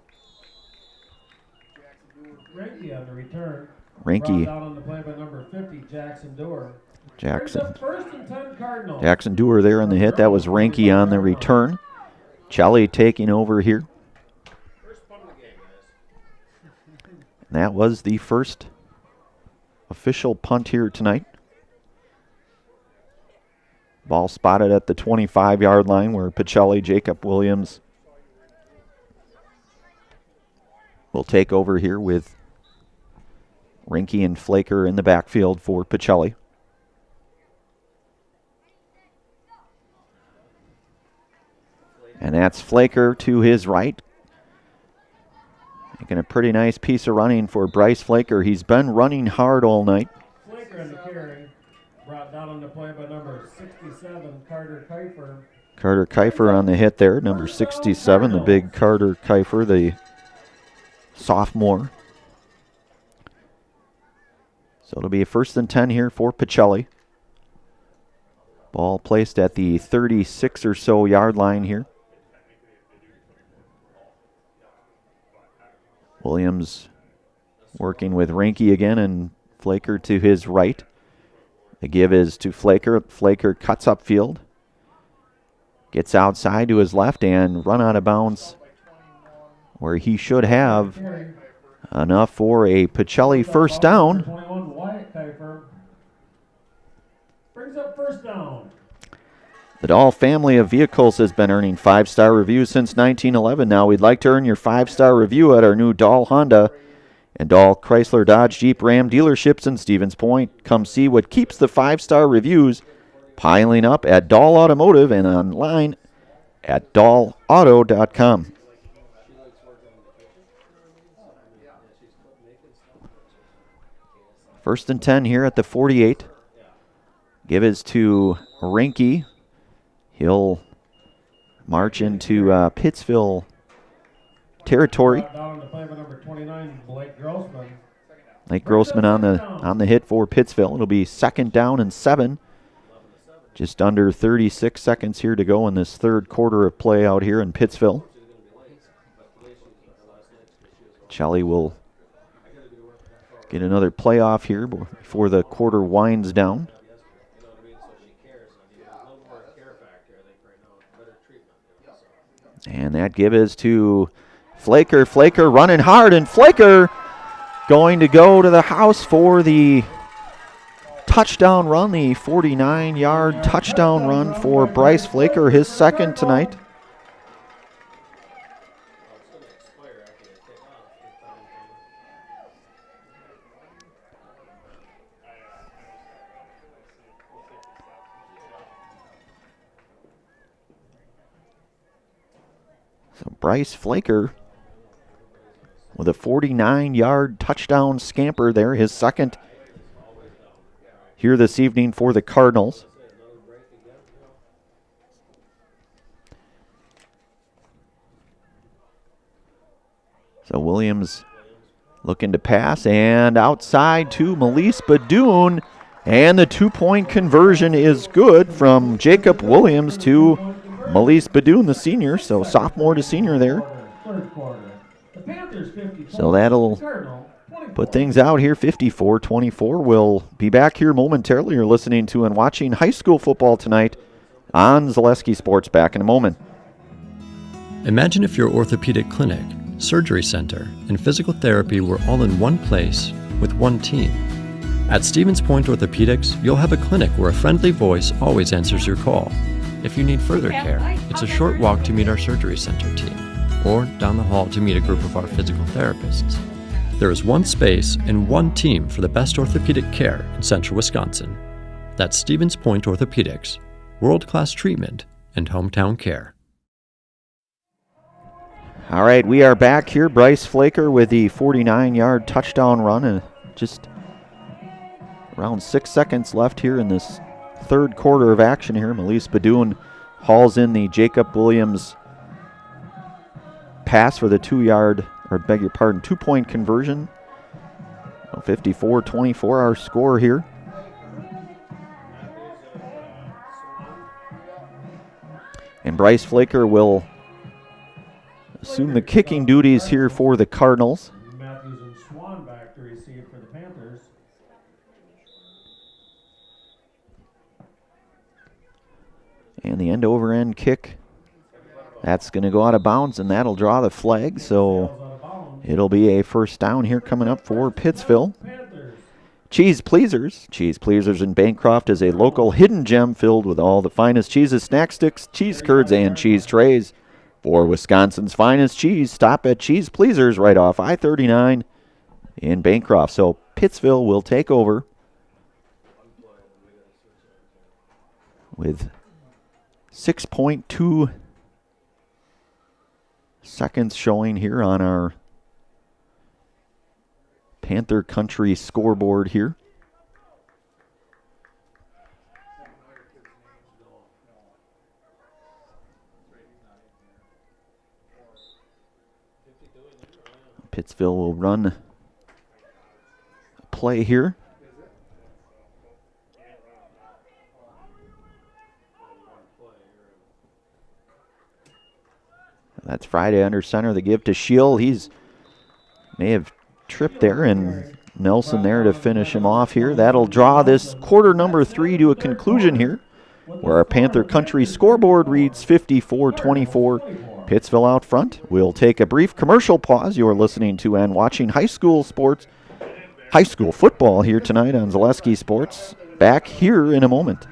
Ranky on the return. Ranky. Brought down on the play by number 50, Jackson Doerr. Jackson. Brings up 1st and 10 Cardinals. Jackson Doerr there on the hit. That was Ranky on the return. Pacelli taking over here. And that was the first official punt here tonight. Ball spotted at the 25-yard line where Pacelli, Jacob Williams will take over here with Rinke and Flaker in the backfield for Pacelli. And that's Flaker to his right. Making a pretty nice piece of running for Bryce Flaker. He's been running hard all night. Flaker in the carry. Brought down on the play by number 67, Carter Kiefer. Carter Kiefer on the hit there, number 67, the big Carter Kiefer, the sophomore. So it'll be a 1st and 10 here for Pacelli. Ball placed at the 36 or so yard line here. Williams working with Rinke again, and Flaker to his right. The give is to Flaker. Flaker cuts upfield. Gets outside to his left and run out of bounds where he should have enough for a Pacelli first down. 21, Wyatt Kiefer. Brings up 1st down. The Dahl family of vehicles has been earning 5-star reviews since 1911. Now we'd like to earn your 5-star review at our new Dahl Honda and Dahl Chrysler Dodge Jeep Ram dealerships in Stevens Point. Come see what keeps the 5-star reviews piling up at Dahl Automotive and online at dahlauto.com. First and 10 here at the 48. Give is to Rinke. He'll march into Pittsville territory. Down on the play by number 29, Blake Grossman. Blake Grossman on the hit for Pittsville. It'll be 2nd down and 7. Just under 36 seconds here to go in this 3rd quarter of play out here in Pittsville. Pacelli will get another playoff here before the quarter winds down. And that give is to Flaker. Flaker running hard, and Flaker going to go to the house for the touchdown run, the 49-yard touchdown run for Bryce Flaker, his 2nd tonight. So Bryce Flaker with a 49-yard touchdown scamper there, his 2nd here this evening for the Cardinals. So Williams looking to pass, and outside to Melise Badoon, and the 2-point conversion is good from Jacob Williams to Melise Badoon, the senior, so sophomore to senior there. So that'll put things out here, 54-24. We'll be back here momentarily. You're listening to and watching high school football tonight on Zaleski Sports. Back in a moment. Imagine if your orthopedic clinic, surgery center, and physical therapy were all in one place with one team. At Stevens Point Orthopedics, you'll have a clinic where a friendly voice always answers your call. If you need further care, it's a short walk to meet our surgery center team, or down the hall to meet a group of our physical therapists. There is one space and one team for the best orthopedic care in central Wisconsin. That's Stevens Point Orthopedics, world-class treatment and hometown care. All right, we are back here. Bryce Flaker with the 49-yard touchdown run. Just around 6 seconds left here in this third quarter of action here. Melise Badoon hauls in the Jacob Williams pass for the 2-point conversion. 54-24 our score here. And Bryce Flaker will assume the kicking duties here for the Cardinals. Matthews and Swan back to receive for the Panthers. And the end-over-end kick, that's going to go out of bounds, and that'll draw the flag. So it'll be a first down here coming up for Pittsville. Cheese Pleasers. Cheese Pleasers in Bancroft is a local hidden gem filled with all the finest cheeses, snack sticks, cheese curds, and cheese trays. For Wisconsin's finest cheese, stop at Cheese Pleasers right off I-39 in Bancroft. So Pittsville will take over with 6.2 seconds showing here on our Panther Country scoreboard here. Pittsville will run a play here. That's Friday under center. The give to Shield. He's may have tripped there, and Nelson there to finish him off here. That'll draw this quarter number 3 to a conclusion here, where our Panther Country scoreboard reads 54-24. Pittsville out front. We'll take a brief commercial pause. You're listening to and watching high school football here tonight on Zaleski Sports. Back here in a moment.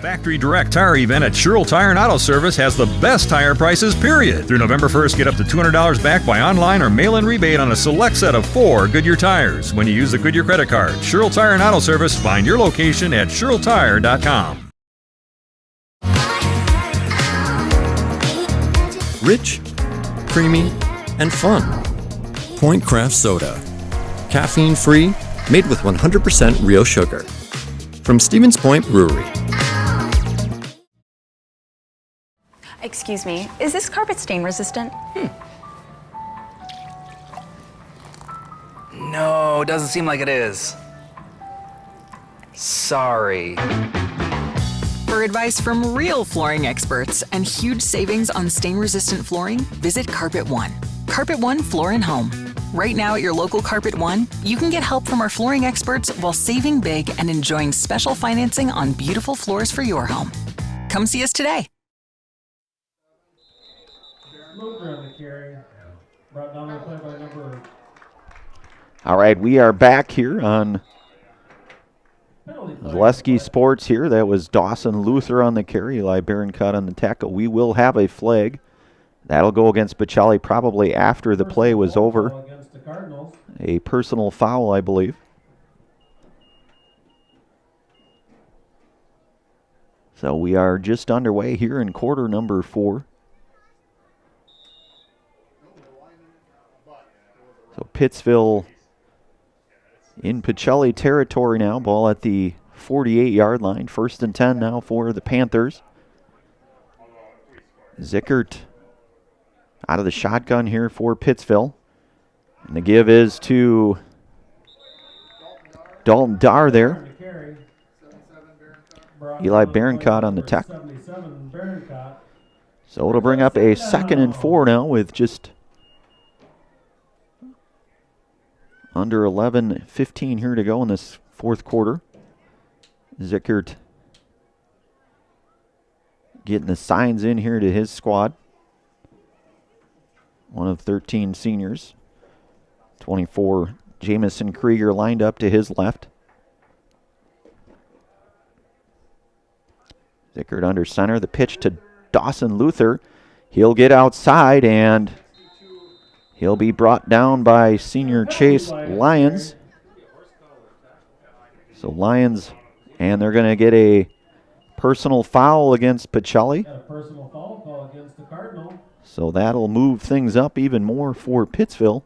Factory Direct Tire event at Sherrill Tire and Auto Service has the best tire prices, period. Through November 1st, get up to $200 back by online or mail-in rebate on a select set of 4 Goodyear tires when you use the Goodyear credit card. Sherrill Tire and Auto Service. Find your location at SherrillTire.com. Rich, creamy, and fun. Point Craft Soda. Caffeine-free, made with 100% real sugar. From Stevens Point Brewery. Excuse me, is this carpet stain resistant? No, doesn't seem like it is. Sorry. For advice from real flooring experts and huge savings on stain-resistant flooring, visit Carpet One. Carpet One Floor and Home. Right now at your local Carpet One, you can get help from our flooring experts while saving big and enjoying special financing on beautiful floors for your home. Come see us today. Luger on the carry. Brought down the play by number. All right, we are back here on Zaleski Sports here. That was Dawson Luther on the carry, Eli Barron-Cott on the tackle. We will have a flag. That'll go against Pacelli probably after the play was over. A personal foul, I believe. So we are just underway here in quarter number 4. So Pittsville in Pacelli territory now. Ball at the 48-yard line. 1st and 10 now for the Panthers. Zickert out of the shotgun here for Pittsville. And the give is to Dalton Darr there. Eli Barron-Cott on the tackle. So it'll bring up a 2nd and 4 now with just under 11:15 here to go in this fourth quarter. Zickert getting the signs in here to his squad. One of 13 seniors. 24, Jamison Krieger lined up to his left. Zickert under center. The pitch to Dawson Luther. He'll get outside, and He'll be brought down by senior Chase Lyons. So Lyons, and they're going to get a personal foul against Pacelli. Got a personal foul call against the Cardinal. So that'll move things up even more for Pittsville.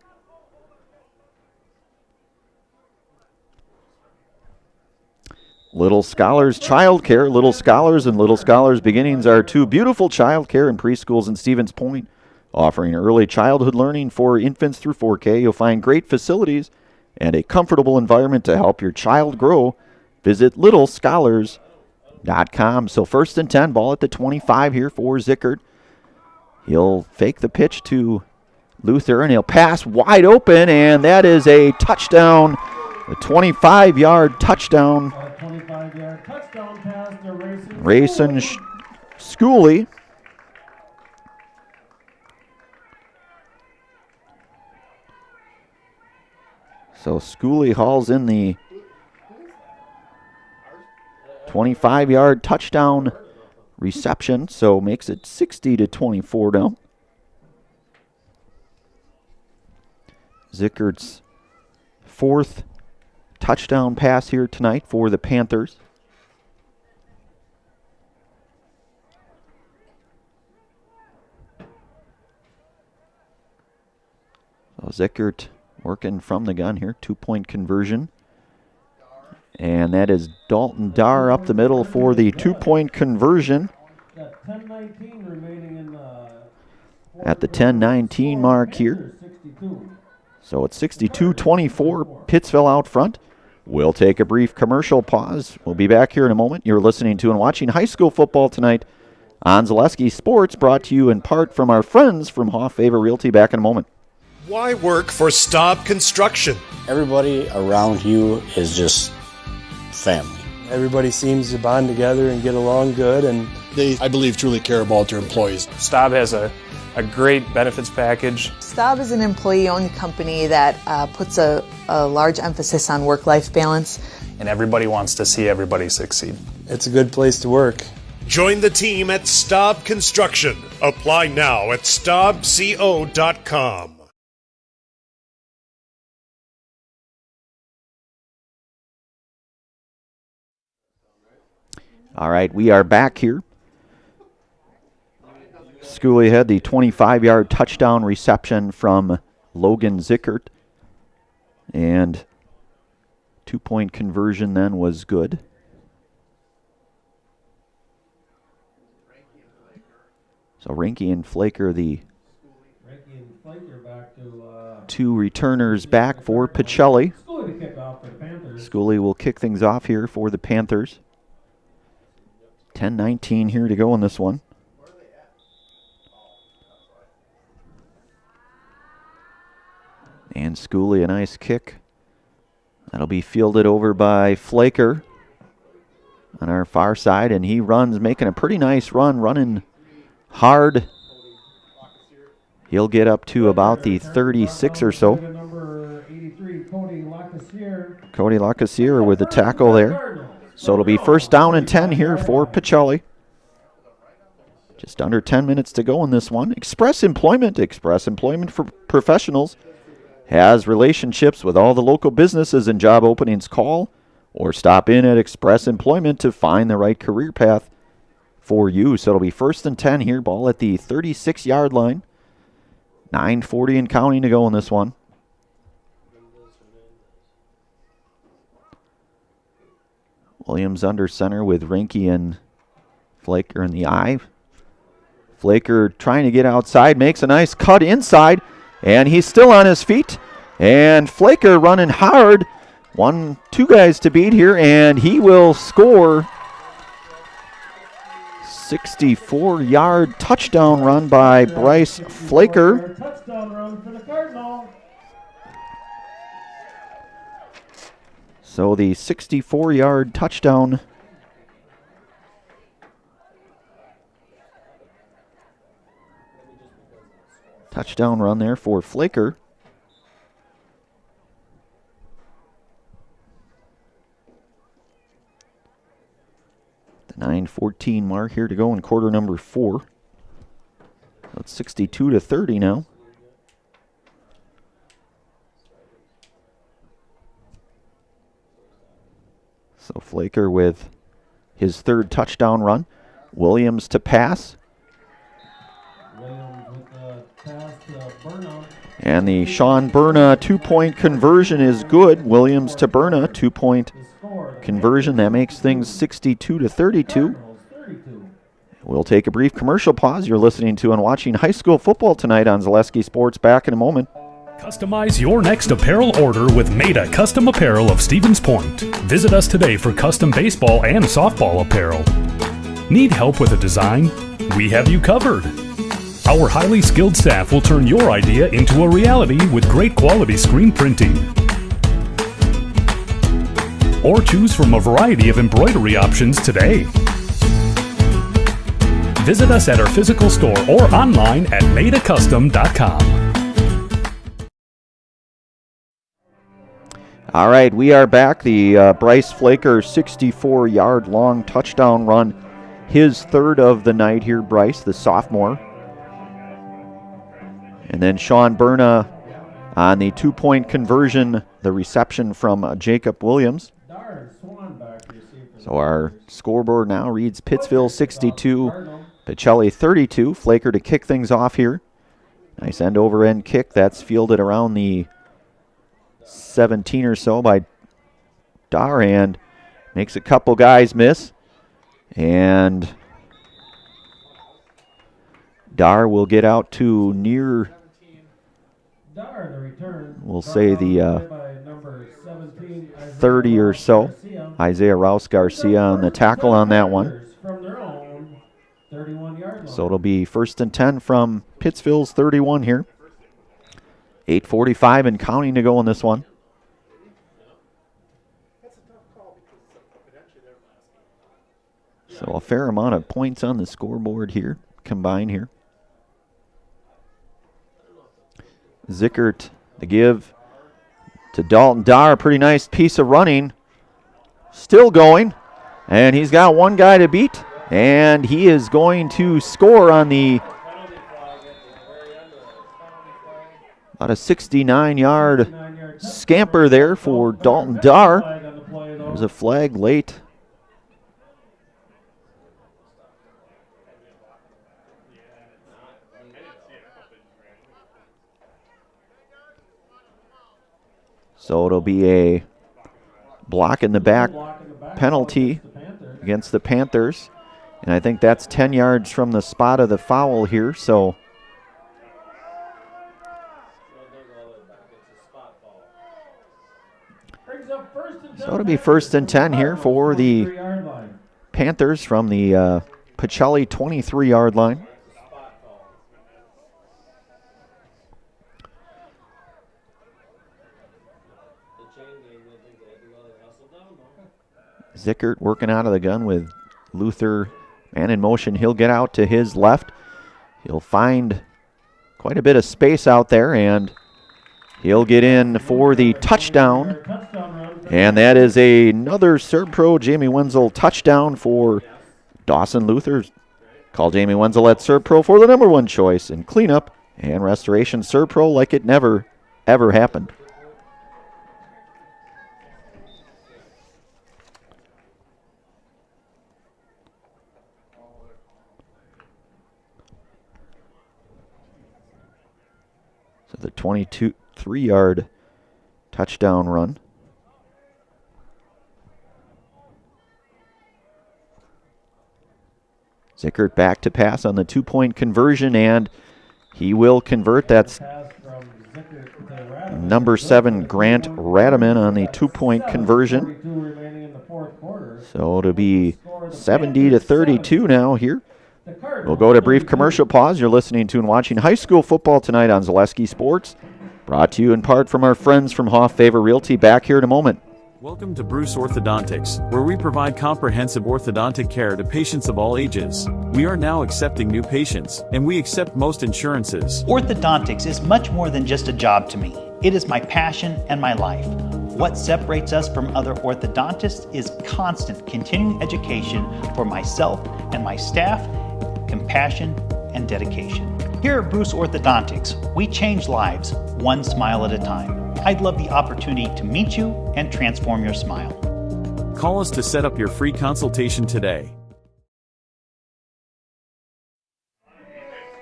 Little Scholars Childcare. Little Scholars and Little Scholars Beginnings are two beautiful childcare and preschools in Stevens Point, offering early childhood learning for infants through 4K. You'll find great facilities and a comfortable environment to help your child grow. Visit littlescholars.com. So 1st and 10, ball at the 25 here for Zickert. He'll fake the pitch to Luther, and he'll pass wide open, and that is a touchdown, a 25-yard touchdown. 25-yard touchdown pass to Rayson Schooley. So Schooley hauls in the 25-yard touchdown reception, so makes it 60-24 now. Zickert's 4th touchdown pass here tonight for the Panthers. So Zickert working from the gun here, 2-point conversion. And that is Dalton Dar up the middle for the 2-point conversion. Got 10:19 remaining in At the 10:19 mark here. 62. So it's 62-24, Pittsville out front. We'll take a brief commercial pause. We'll be back here in a moment. You're listening to and watching high school football tonight on Zaleski Sports, brought to you in part from our friends from Hoff Favor Realty. Back in a moment. Why work for Staub Construction? Everybody around you is just family. Everybody seems to bond together and get along good, and they, I believe, truly care about their employees. Staub has a great benefits package. Staub is an employee-owned company that puts a large emphasis on work-life balance. And everybody wants to see everybody succeed. It's a good place to work. Join the team at Staub Construction. Apply now at staubco.com. All right, we are back here. Schooley had the 25-yard touchdown reception from Logan Zickert. And 2-point conversion then was good. So Rinke and Flaker, the two returners back for Pacelli. Schooley will kick things off here for the Panthers. 10:19 here to go in this one. And Schooley, a nice kick. That'll be fielded over by Flaker on our far side, and he runs, making a pretty nice run, running hard. He'll get up to about the 36 or so. Cody Lacassiere with the tackle there. So it'll be 1st down and 10 here for Pacelli. Just under 10 minutes to go in this one. Express Employment for Professionals, has relationships with all the local businesses and job openings. Call or stop in at Express Employment to find the right career path for you. So it'll be 1st and 10 here, ball at the 36-yard line. 9:40 and counting to go in this one. Williams under center with Rinke and Flaker in the eye. Flaker trying to get outside, makes a nice cut inside, and he's still on his feet. And Flaker running hard. 2 guys to beat here, and he will score. 64-yard touchdown run by Bryce Flaker. Touchdown run for the Cardinal. So the 64-yard touchdown run there for Flaker. The 9:14 mark here to go in quarter number 4. So it's 62-30 now. So Flaker with his third touchdown run. Williams to pass. Williams with the pass to Burna. And the Sean Burna 2-point conversion is good. Williams to Burna, 2-point conversion. That makes things 62-32. We'll take a brief commercial pause. You're listening to and watching high school football tonight on Zaleski Sports. Back in a moment. Customize your next apparel order with Maida Custom Apparel of Stevens Point. Visit us today for custom baseball and softball apparel. Need help with a design? We have you covered. Our highly skilled staff will turn your idea into a reality with great quality screen printing. Or choose from a variety of embroidery options today. Visit us at our physical store or online at maidacustom.com. All right, we are back. The Bryce Flaker 64-yard long touchdown run. His third of the night here, Bryce, the sophomore. And then Sean Burna on the 2-point conversion, the reception from Jacob Williams. So our scoreboard now reads Pittsville 62, Pacelli 32. Flaker to kick things off here. Nice end-over-end kick. That's fielded around the 17 or so by Dar, and makes a couple guys miss. And Dar will get out to near, we'll say the 30 or so. Isaiah Rouse Garcia on the tackle on that one. So it'll be 1st and 10 from Pittsville's 31 here. 8:45 and counting to go in this one. So a fair amount of points on the scoreboard here, combined here. Zickert, the give to Dalton Dar. Pretty nice piece of running. Still going. And he's got one guy to beat. And he is going to score on the about a 69-yard scamper there for Dalton Dar. There's a flag late. So it'll be a block in the back penalty against the Panthers. And I think that's 10 yards from the spot of the foul here. So it'll be 1st and 10 here for the Panthers from the Pacelli 23-yard line. Zickert working out of the gun with Luther, man in motion. He'll get out to his left. He'll find quite a bit of space out there, and he'll get in for the touchdown. And that is another Serpro Jamie Wenzel touchdown for Dawson Luther. Call Jamie Wenzel at Serpro for the #1 choice in cleanup and restoration. Serpro like it never, ever happened. So the 23-yard touchdown run. Zickert back to pass on the 2-point conversion, and he will convert. That's number 7, Grant Radaman, on the 2-point conversion. So it'll be 70-32 now here. We'll go to brief commercial pause. You're listening to and watching high school football tonight on Zaleski Sports. Brought to you in part from our friends from Hoff Favor Realty. Back here in a moment. Welcome to Bruce Orthodontics, where we provide comprehensive orthodontic care to patients of all ages. We are now accepting new patients, and we accept most insurances. Orthodontics is much more than just a job to me. It is my passion and my life. What separates us from other orthodontists is constant continuing education for myself and my staff, compassion, and dedication. Here at Bruce Orthodontics, we change lives one smile at a time. I'd love the opportunity to meet you and transform your smile. Call us to set up your free consultation today.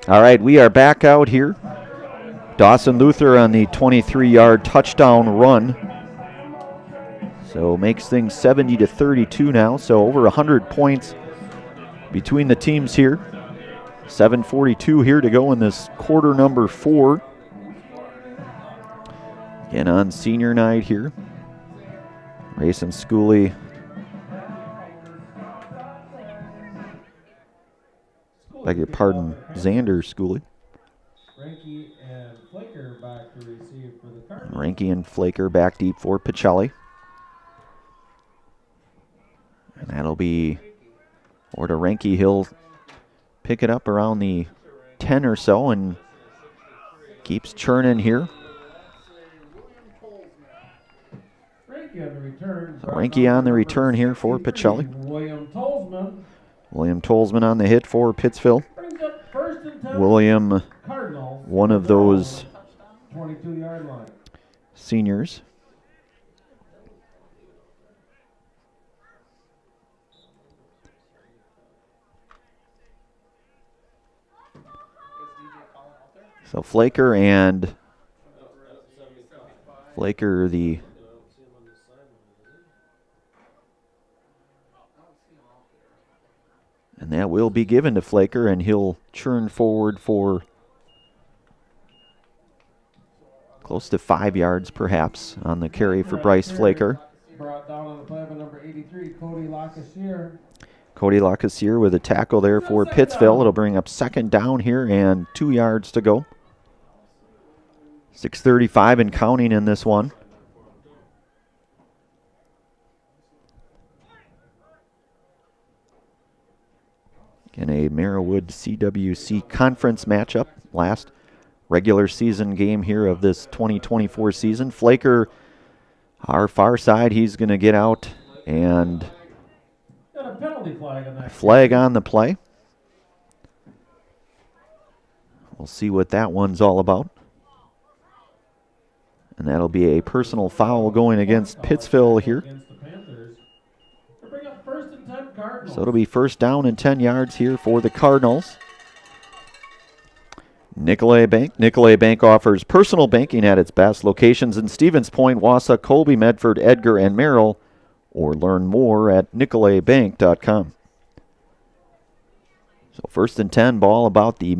All right, we are back out here. Dawson Luther on the 23-yard touchdown run. So makes things 70-32 now. So over 100 points between the teams here. 7:42 here to go in this quarter number 4. Again on senior night here. Racing Schooley. Beg your pardon, Xander Schooley. Ranky and Flaker back to receive for the Cardinals. Ranky and Flaker back deep for Pacelli. And that'll be over to Ranky. He'll pick it up around the 10 or so and keeps churning here. Ranky on the return here for Pacelli. William Tolsman on the hit for Pittsville. William, one of those seniors. So Flaker the and that will be given to Flaker, and he'll churn forward for close to 5 yards perhaps on the carry for Bryce Flaker. Brought down on the play by number 83, Cody Lacassiere. Cody Lacassiere with a tackle there for Pittsville. It'll bring up second down here and 2 yards to go. 6:35 and counting in this one. In a Merriwood CWC conference matchup, last regular season game here of this 2024 season. Flaker, our far side, he's going to get out and got a penalty flag on that. Flag on the play. We'll see what that one's all about. And that'll be a personal foul going against Pittsville here. So it'll be first down and 10 yards here for the Cardinals. Nicolay Bank. Nicolay Bank offers personal banking at its best. Locations in Stevens Point, Wausau, Colby, Medford, Edgar, and Merrill. Or learn more at nicolaybank.com. So first and 10, ball about the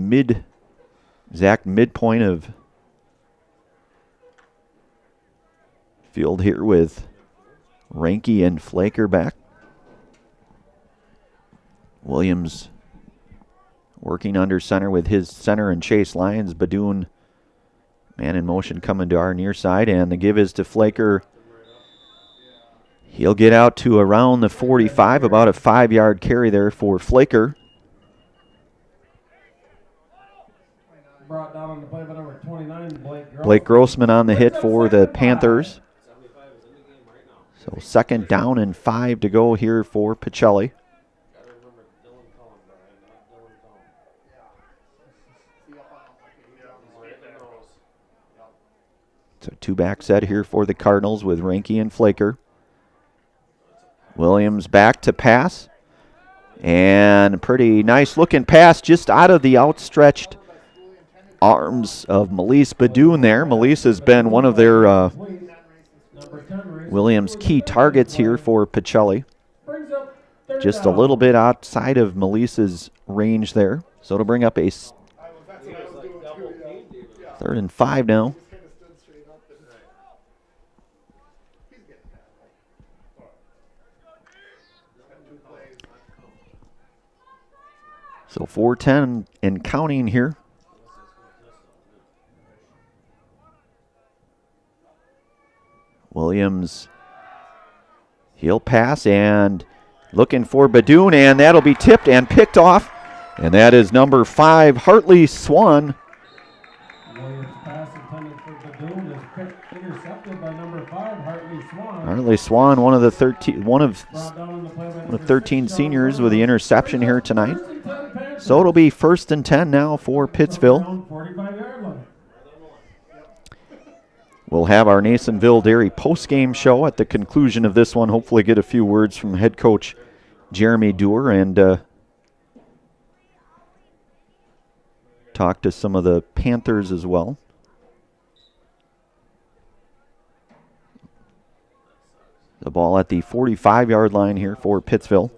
exact midpoint of field here with Ranky and Flaker back. Williams working under center with his center and Chase Lyons. Badoon, man in motion, coming to our near side, and the give is to Flaker. He'll get out to around the 45, about a 5-yard carry there for Flaker. Brought down on the play by number 29, Blake Grossman on the hit for the Panthers. So second down and 5 to go here for Pacelli. So two-back set here for the Cardinals with Ranky and Flaker. Williams back to pass. And a pretty nice-looking pass just out of the outstretched arms of Melise Badoon there. Melise has been one of their Williams' key targets here for Pacelli. Just a little bit outside of Melise's range there. So it'll bring up a 3rd and 5 now. So 4:10 and counting here. Williams, he'll pass and looking for Badoon, and that'll be tipped and picked off. And that is number 5, Hartley Swan. Williams' pass intended for Badoon is intercepted by number 5, Hartley Swan. Hartley Swan, one of 13 seniors with the interception here tonight. So it'll be 1st and 10 now for Pittsville. We'll have our Nasonville Dairy post-game show at the conclusion of this one. Hopefully get a few words from head coach Jeremy Dewar and talk to some of the Panthers as well. The ball at the 45-yard line here for Pittsville.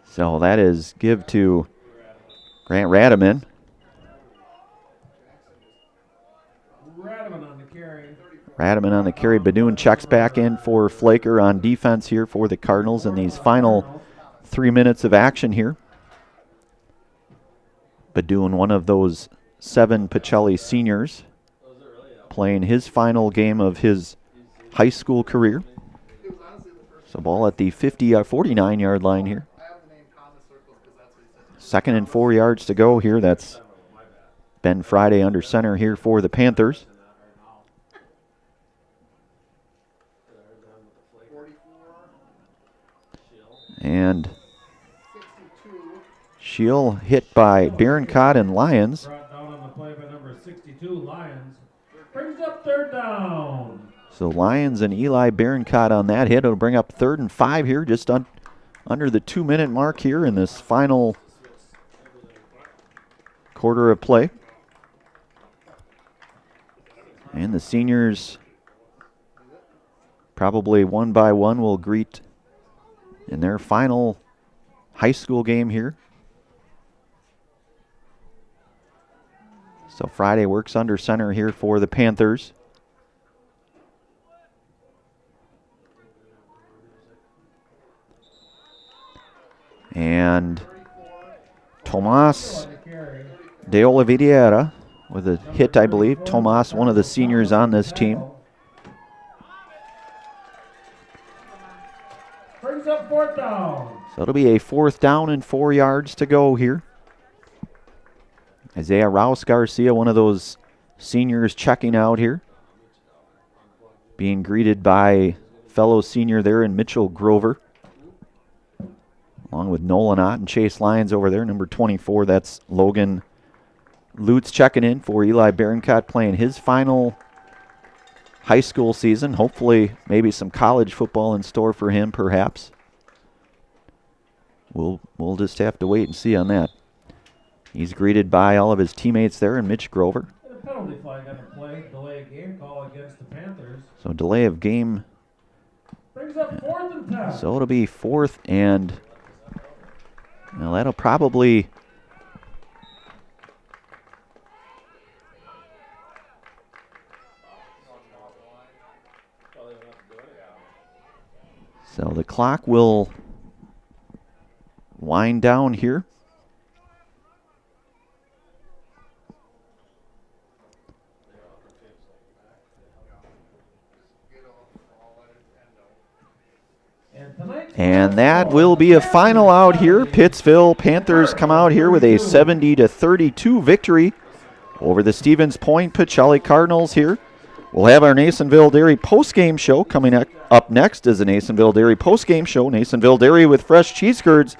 So that is give to Grant Radaman. Radaman on the carry. Badoon checks back in for Flaker on defense here for the Cardinals in these final 3 minutes of action here. Badoon, one of those 7 Pacelli seniors, playing his final game of his high school career. So ball at the 49-yard line here. 2nd and 4 yards to go here. That's Ben Friday under center here for the Panthers. And Shield hit by Barroncott and Lyons. Brought down on the play by number 62, Lyons. Brings up 3rd down. So Lyons and Eli Barroncott on that hit. It'll bring up 3rd and 5 here, just under the 2-minute mark here in this final quarter of play. And the seniors probably one by one will greet in their final high school game here. So Friday works under center here for the Panthers. And Tomas de Oliveira with a hit, I believe. Tomas, one of the seniors on this team. Brings up 4th down. So it'll be a 4th down and 4 yards to go here. Isaiah Rouse Garcia, one of those seniors checking out here, being greeted by fellow senior there in Mitchell Grover, along with Nolan Ott and Chase Lyons over there. Number 24, that's Logan Lutz checking in for Eli Barroncott, playing his final high school season. Hopefully maybe some college football in store for him, perhaps. We'll just have to wait and see on that. He's greeted by all of his teammates there and Mitch Grover. And a penalty flag on the play, delay of game call against the Panthers. So delay of game. Brings up 4th and 10. So it'll be 4th and, well, that'll probably, so the clock will wind down here. And that will be a final out here. Pittsville Panthers come out here with a 70-32 victory over the Stevens Point Pacelli Cardinals here. We'll have our Nasonville Dairy postgame show coming up next is the Nasonville Dairy postgame show. Nasonville Dairy with fresh cheese curds.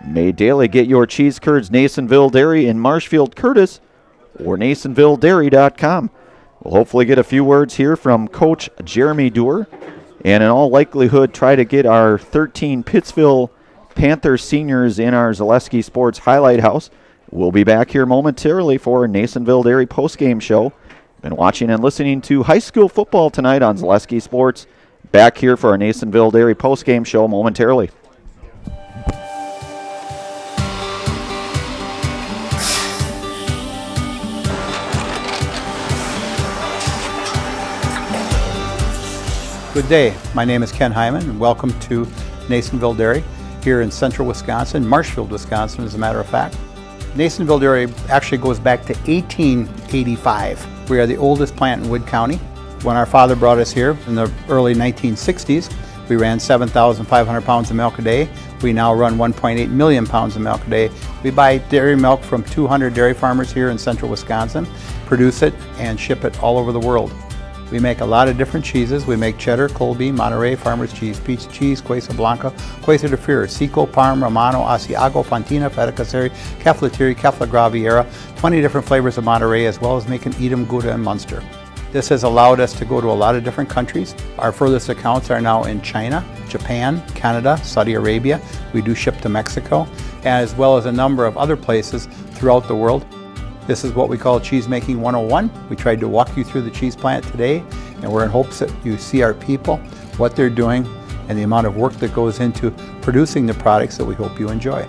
Made daily. Get your cheese curds Nasonville Dairy in Marshfield Curtis or NasonvilleDairy.com. We'll hopefully get a few words here from Coach Jeremy Dewar, and in all likelihood try to get our 13 Pittsville Panthers seniors in our Zaleski Sports Highlight House. We'll be back here momentarily for a Nasonville Dairy postgame show. Been watching and listening to high school football tonight on Zaleski Sports. Back here for our Nasonville Dairy postgame show momentarily. Good day. My name is Ken Hyman, and welcome to Nasonville Dairy here in central Wisconsin, Marshfield, Wisconsin, as a matter of fact. Nasonville Dairy actually goes back to 1885. We are the oldest plant in Wood County. When our father brought us here in the early 1960s, we ran 7,500 pounds of milk a day. We now run 1.8 million pounds of milk a day. We buy dairy milk from 200 dairy farmers here in central Wisconsin, produce it, and ship it all over the world. We make a lot of different cheeses. We make cheddar, Colby, Monterey, Farmer's Cheese, Pizza Cheese, Quesa Blanca, Quesa de Fury, Seco, Parm, Romano, Asiago, Fontina, Feta Caseri, Cafetieri, Cafla Graviera, 20 different flavors of Monterey, as well as making Edam, Gouda, and Munster. This has allowed us to go to a lot of different countries. Our furthest accounts are now in China, Japan, Canada, Saudi Arabia. We do ship to Mexico, as well as a number of other places throughout the world. This is what we call Cheese Making 101. We tried to walk you through the cheese plant today, and we're in hopes that you see our people, what they're doing, and the amount of work that goes into producing the products that we hope you enjoy.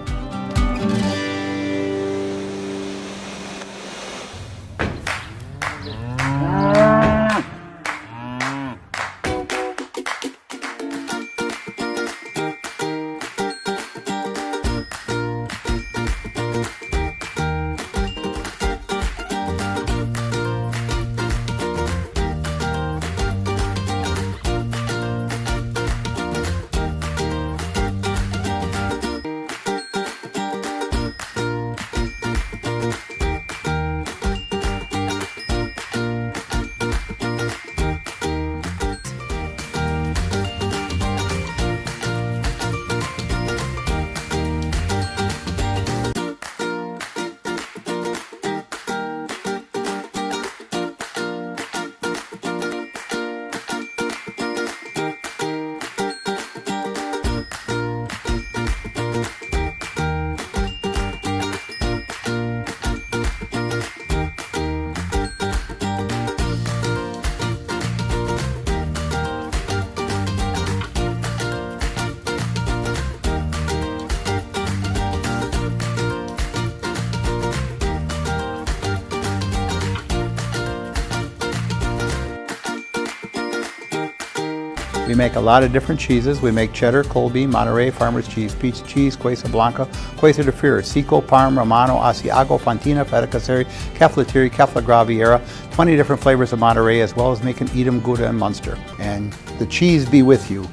We make a lot of different cheeses. We make cheddar, Colby, Monterey, Farmer's Cheese, Pizza Cheese, Quesa Blanca, Quesa de Fury, Seco, Parm, Romano, Asiago, Fontina, Feta Caseri, Cafetieri, Cafla Graviera, 20 different flavors of Monterey, as well as making Edam, Gouda, and Munster. And the cheese be with you.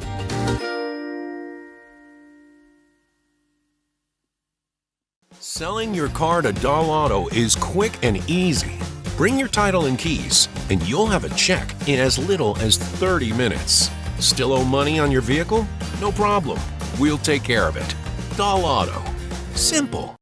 Selling your car to Dahl Auto is quick and easy. Bring your title and keys, and you'll have a check in as little as 30 minutes. Still owe money on your vehicle? No problem. We'll take care of it. Dahl Auto. Simple.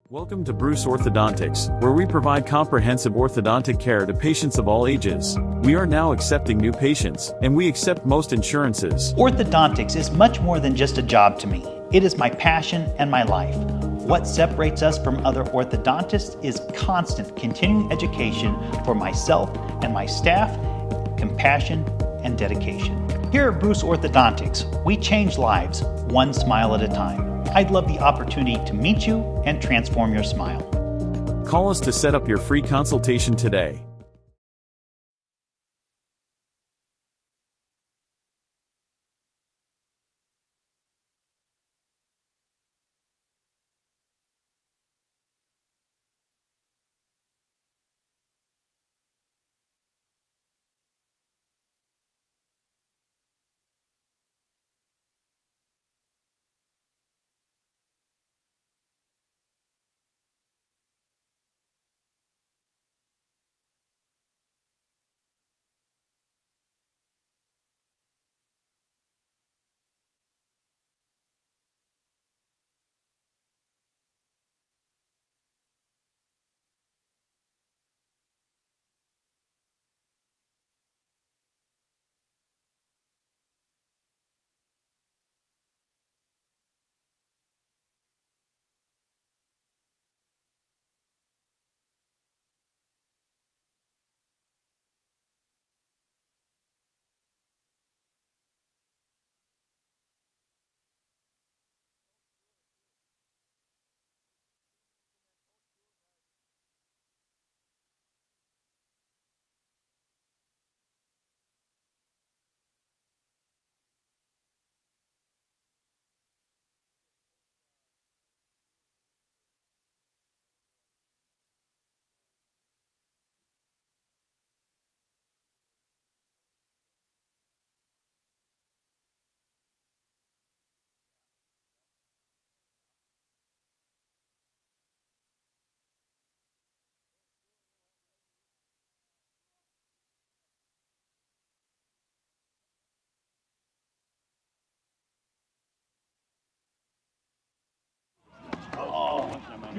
Welcome to Bruce Orthodontics, where we provide comprehensive orthodontic care to patients of all ages. We are now accepting new patients, and we accept most insurances. Orthodontics is much more than just a job to me. It is my passion and my life. What separates us from other orthodontists is constant continuing education for myself and my staff, compassion, and dedication. Here at Bruce Orthodontics, we change lives one smile at a time. I'd love the opportunity to meet you and transform your smile. Call us to set up your free consultation today.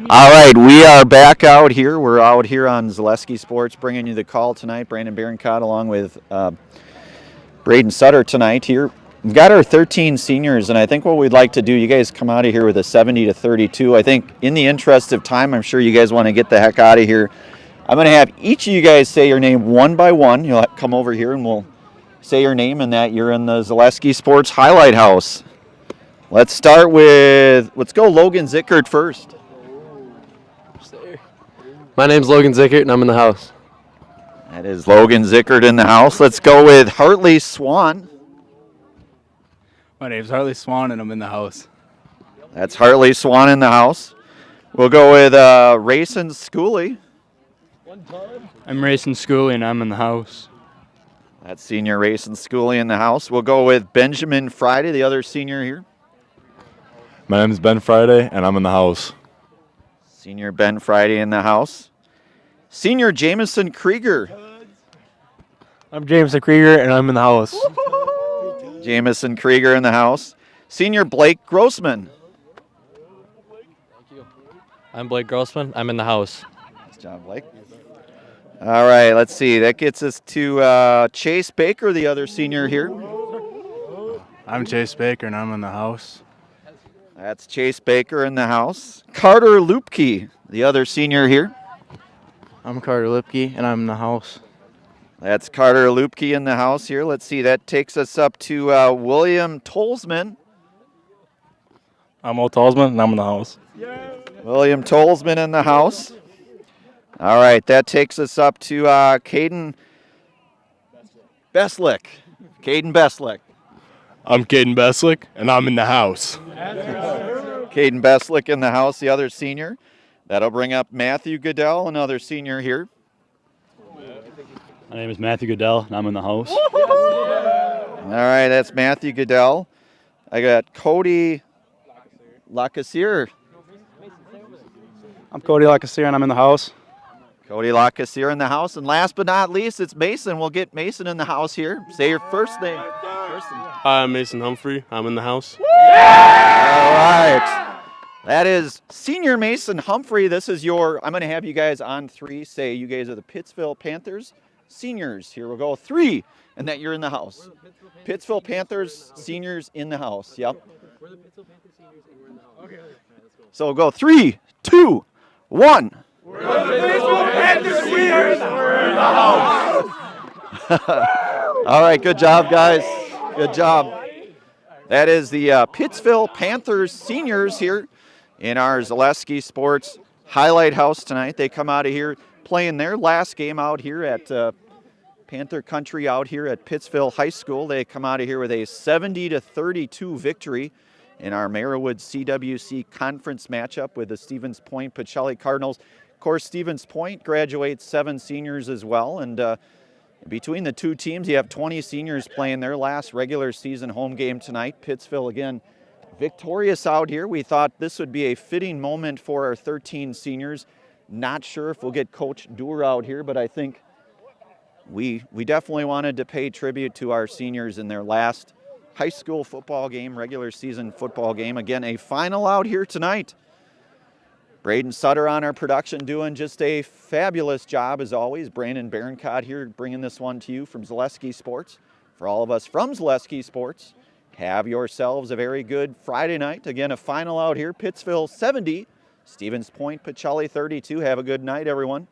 All right, we are back out here. We're out here on Zaleski Sports bringing you the call tonight. Brandon Berencott along with Braden Sutter tonight here. We've got our 13 seniors, and I think what we'd like to do, you guys come out of here with a 70-32. I think in the interest of time, I'm sure you guys want to get the heck out of here. I'm going to have each of you guys say your name one by one. You'll come over here and we'll say your name and that you're in the Zaleski Sports Highlight House. Let's start with, let's go Logan Zickert first. My name's Logan Zickert, and I'm in the house. That is Logan Zickert in the house. Let's go with Hartley Swan. My name's Hartley Swan, and I'm in the house. That's Hartley Swan in the house. We'll go with Rayson Schooley. I'm Rayson Schooley, and I'm in the house. That's senior Rayson Schooley in the house. We'll go with Benjamin Friday, the other senior here. My name is Ben Friday, and I'm in the house. Senior Ben Friday in the house. Senior Jamison Krieger. I'm Jameson Krieger, and I'm in the house. Jamison Krieger in the house. Senior Blake Grossman. I'm Blake Grossman. I'm in the house. Nice job, Blake. All right, let's see. That gets us to Chase Baker, the other senior here. I'm Chase Baker, and I'm in the house. That's Chase Baker in the house. Carter Lupke, the other senior here. I'm Carter Lipke, and I'm in the house. That's Carter Lupke in the house here. Let's see. That takes us up to William Tolsman. I'm Old Tolsman, and I'm in the house. William Tolsman in the house. All right, that takes us up to Caden Beslick. Caden Beslick. I'm Caden Beslick, and I'm in the house. Caden Beslick in the house, the other senior. That'll bring up Matthew Goodell, another senior here. My name is Matthew Goodell, and I'm in the house. All right, that's Matthew Goodell. I got Cody Lacassiere. I'm Cody Lacassiere, and I'm in the house. Cody Lacassiere in the house. And last but not least, it's Mason. We'll get Mason in the house here. Say your first name. Hi, I'm Mason Humphrey. I'm in the house. All right. That is senior Mason Humphrey. This is your, I'm going to have you guys on three say you guys are the Pittsville Panthers seniors. Here we'll go. 3, and that you're in the house. Pittsville Panthers seniors in the house. Yep. We're the Pittsville Panthers seniors, and we're in the house. Okay. So we'll go 3, 2, 1. We're the Pittsville Panthers seniors, and we're in the house. All right, good job, guys. Good job. That is the Pittsville Panthers seniors here in our Zaleski Sports Highlight House tonight. They come out of here playing their last game out here at Panther Country out here at Pittsville High School. They come out of here with a 70-32 victory in our Marywood CWC conference matchup with the Stevens Point Pacelli Cardinals. Of course, Stevens Point graduates 7 seniors as well, and between the two teams, you have 20 seniors playing their last regular season home game tonight. Pittsville, again, victorious out here. We thought this would be a fitting moment for our 13 seniors. Not sure if we'll get Coach Doer out here, but I think we definitely wanted to pay tribute to our seniors in their last high school football game, regular season football game. Again, a final out here tonight. Braden Sutter on our production doing just a fabulous job as always. Brandon Berencott here bringing this one to you from Zaleski Sports. For all of us from Zaleski Sports, have yourselves a very good Friday night. Again, a final out here, Pittsville 70, Stevens Point Pacelli 32. Have a good night, everyone.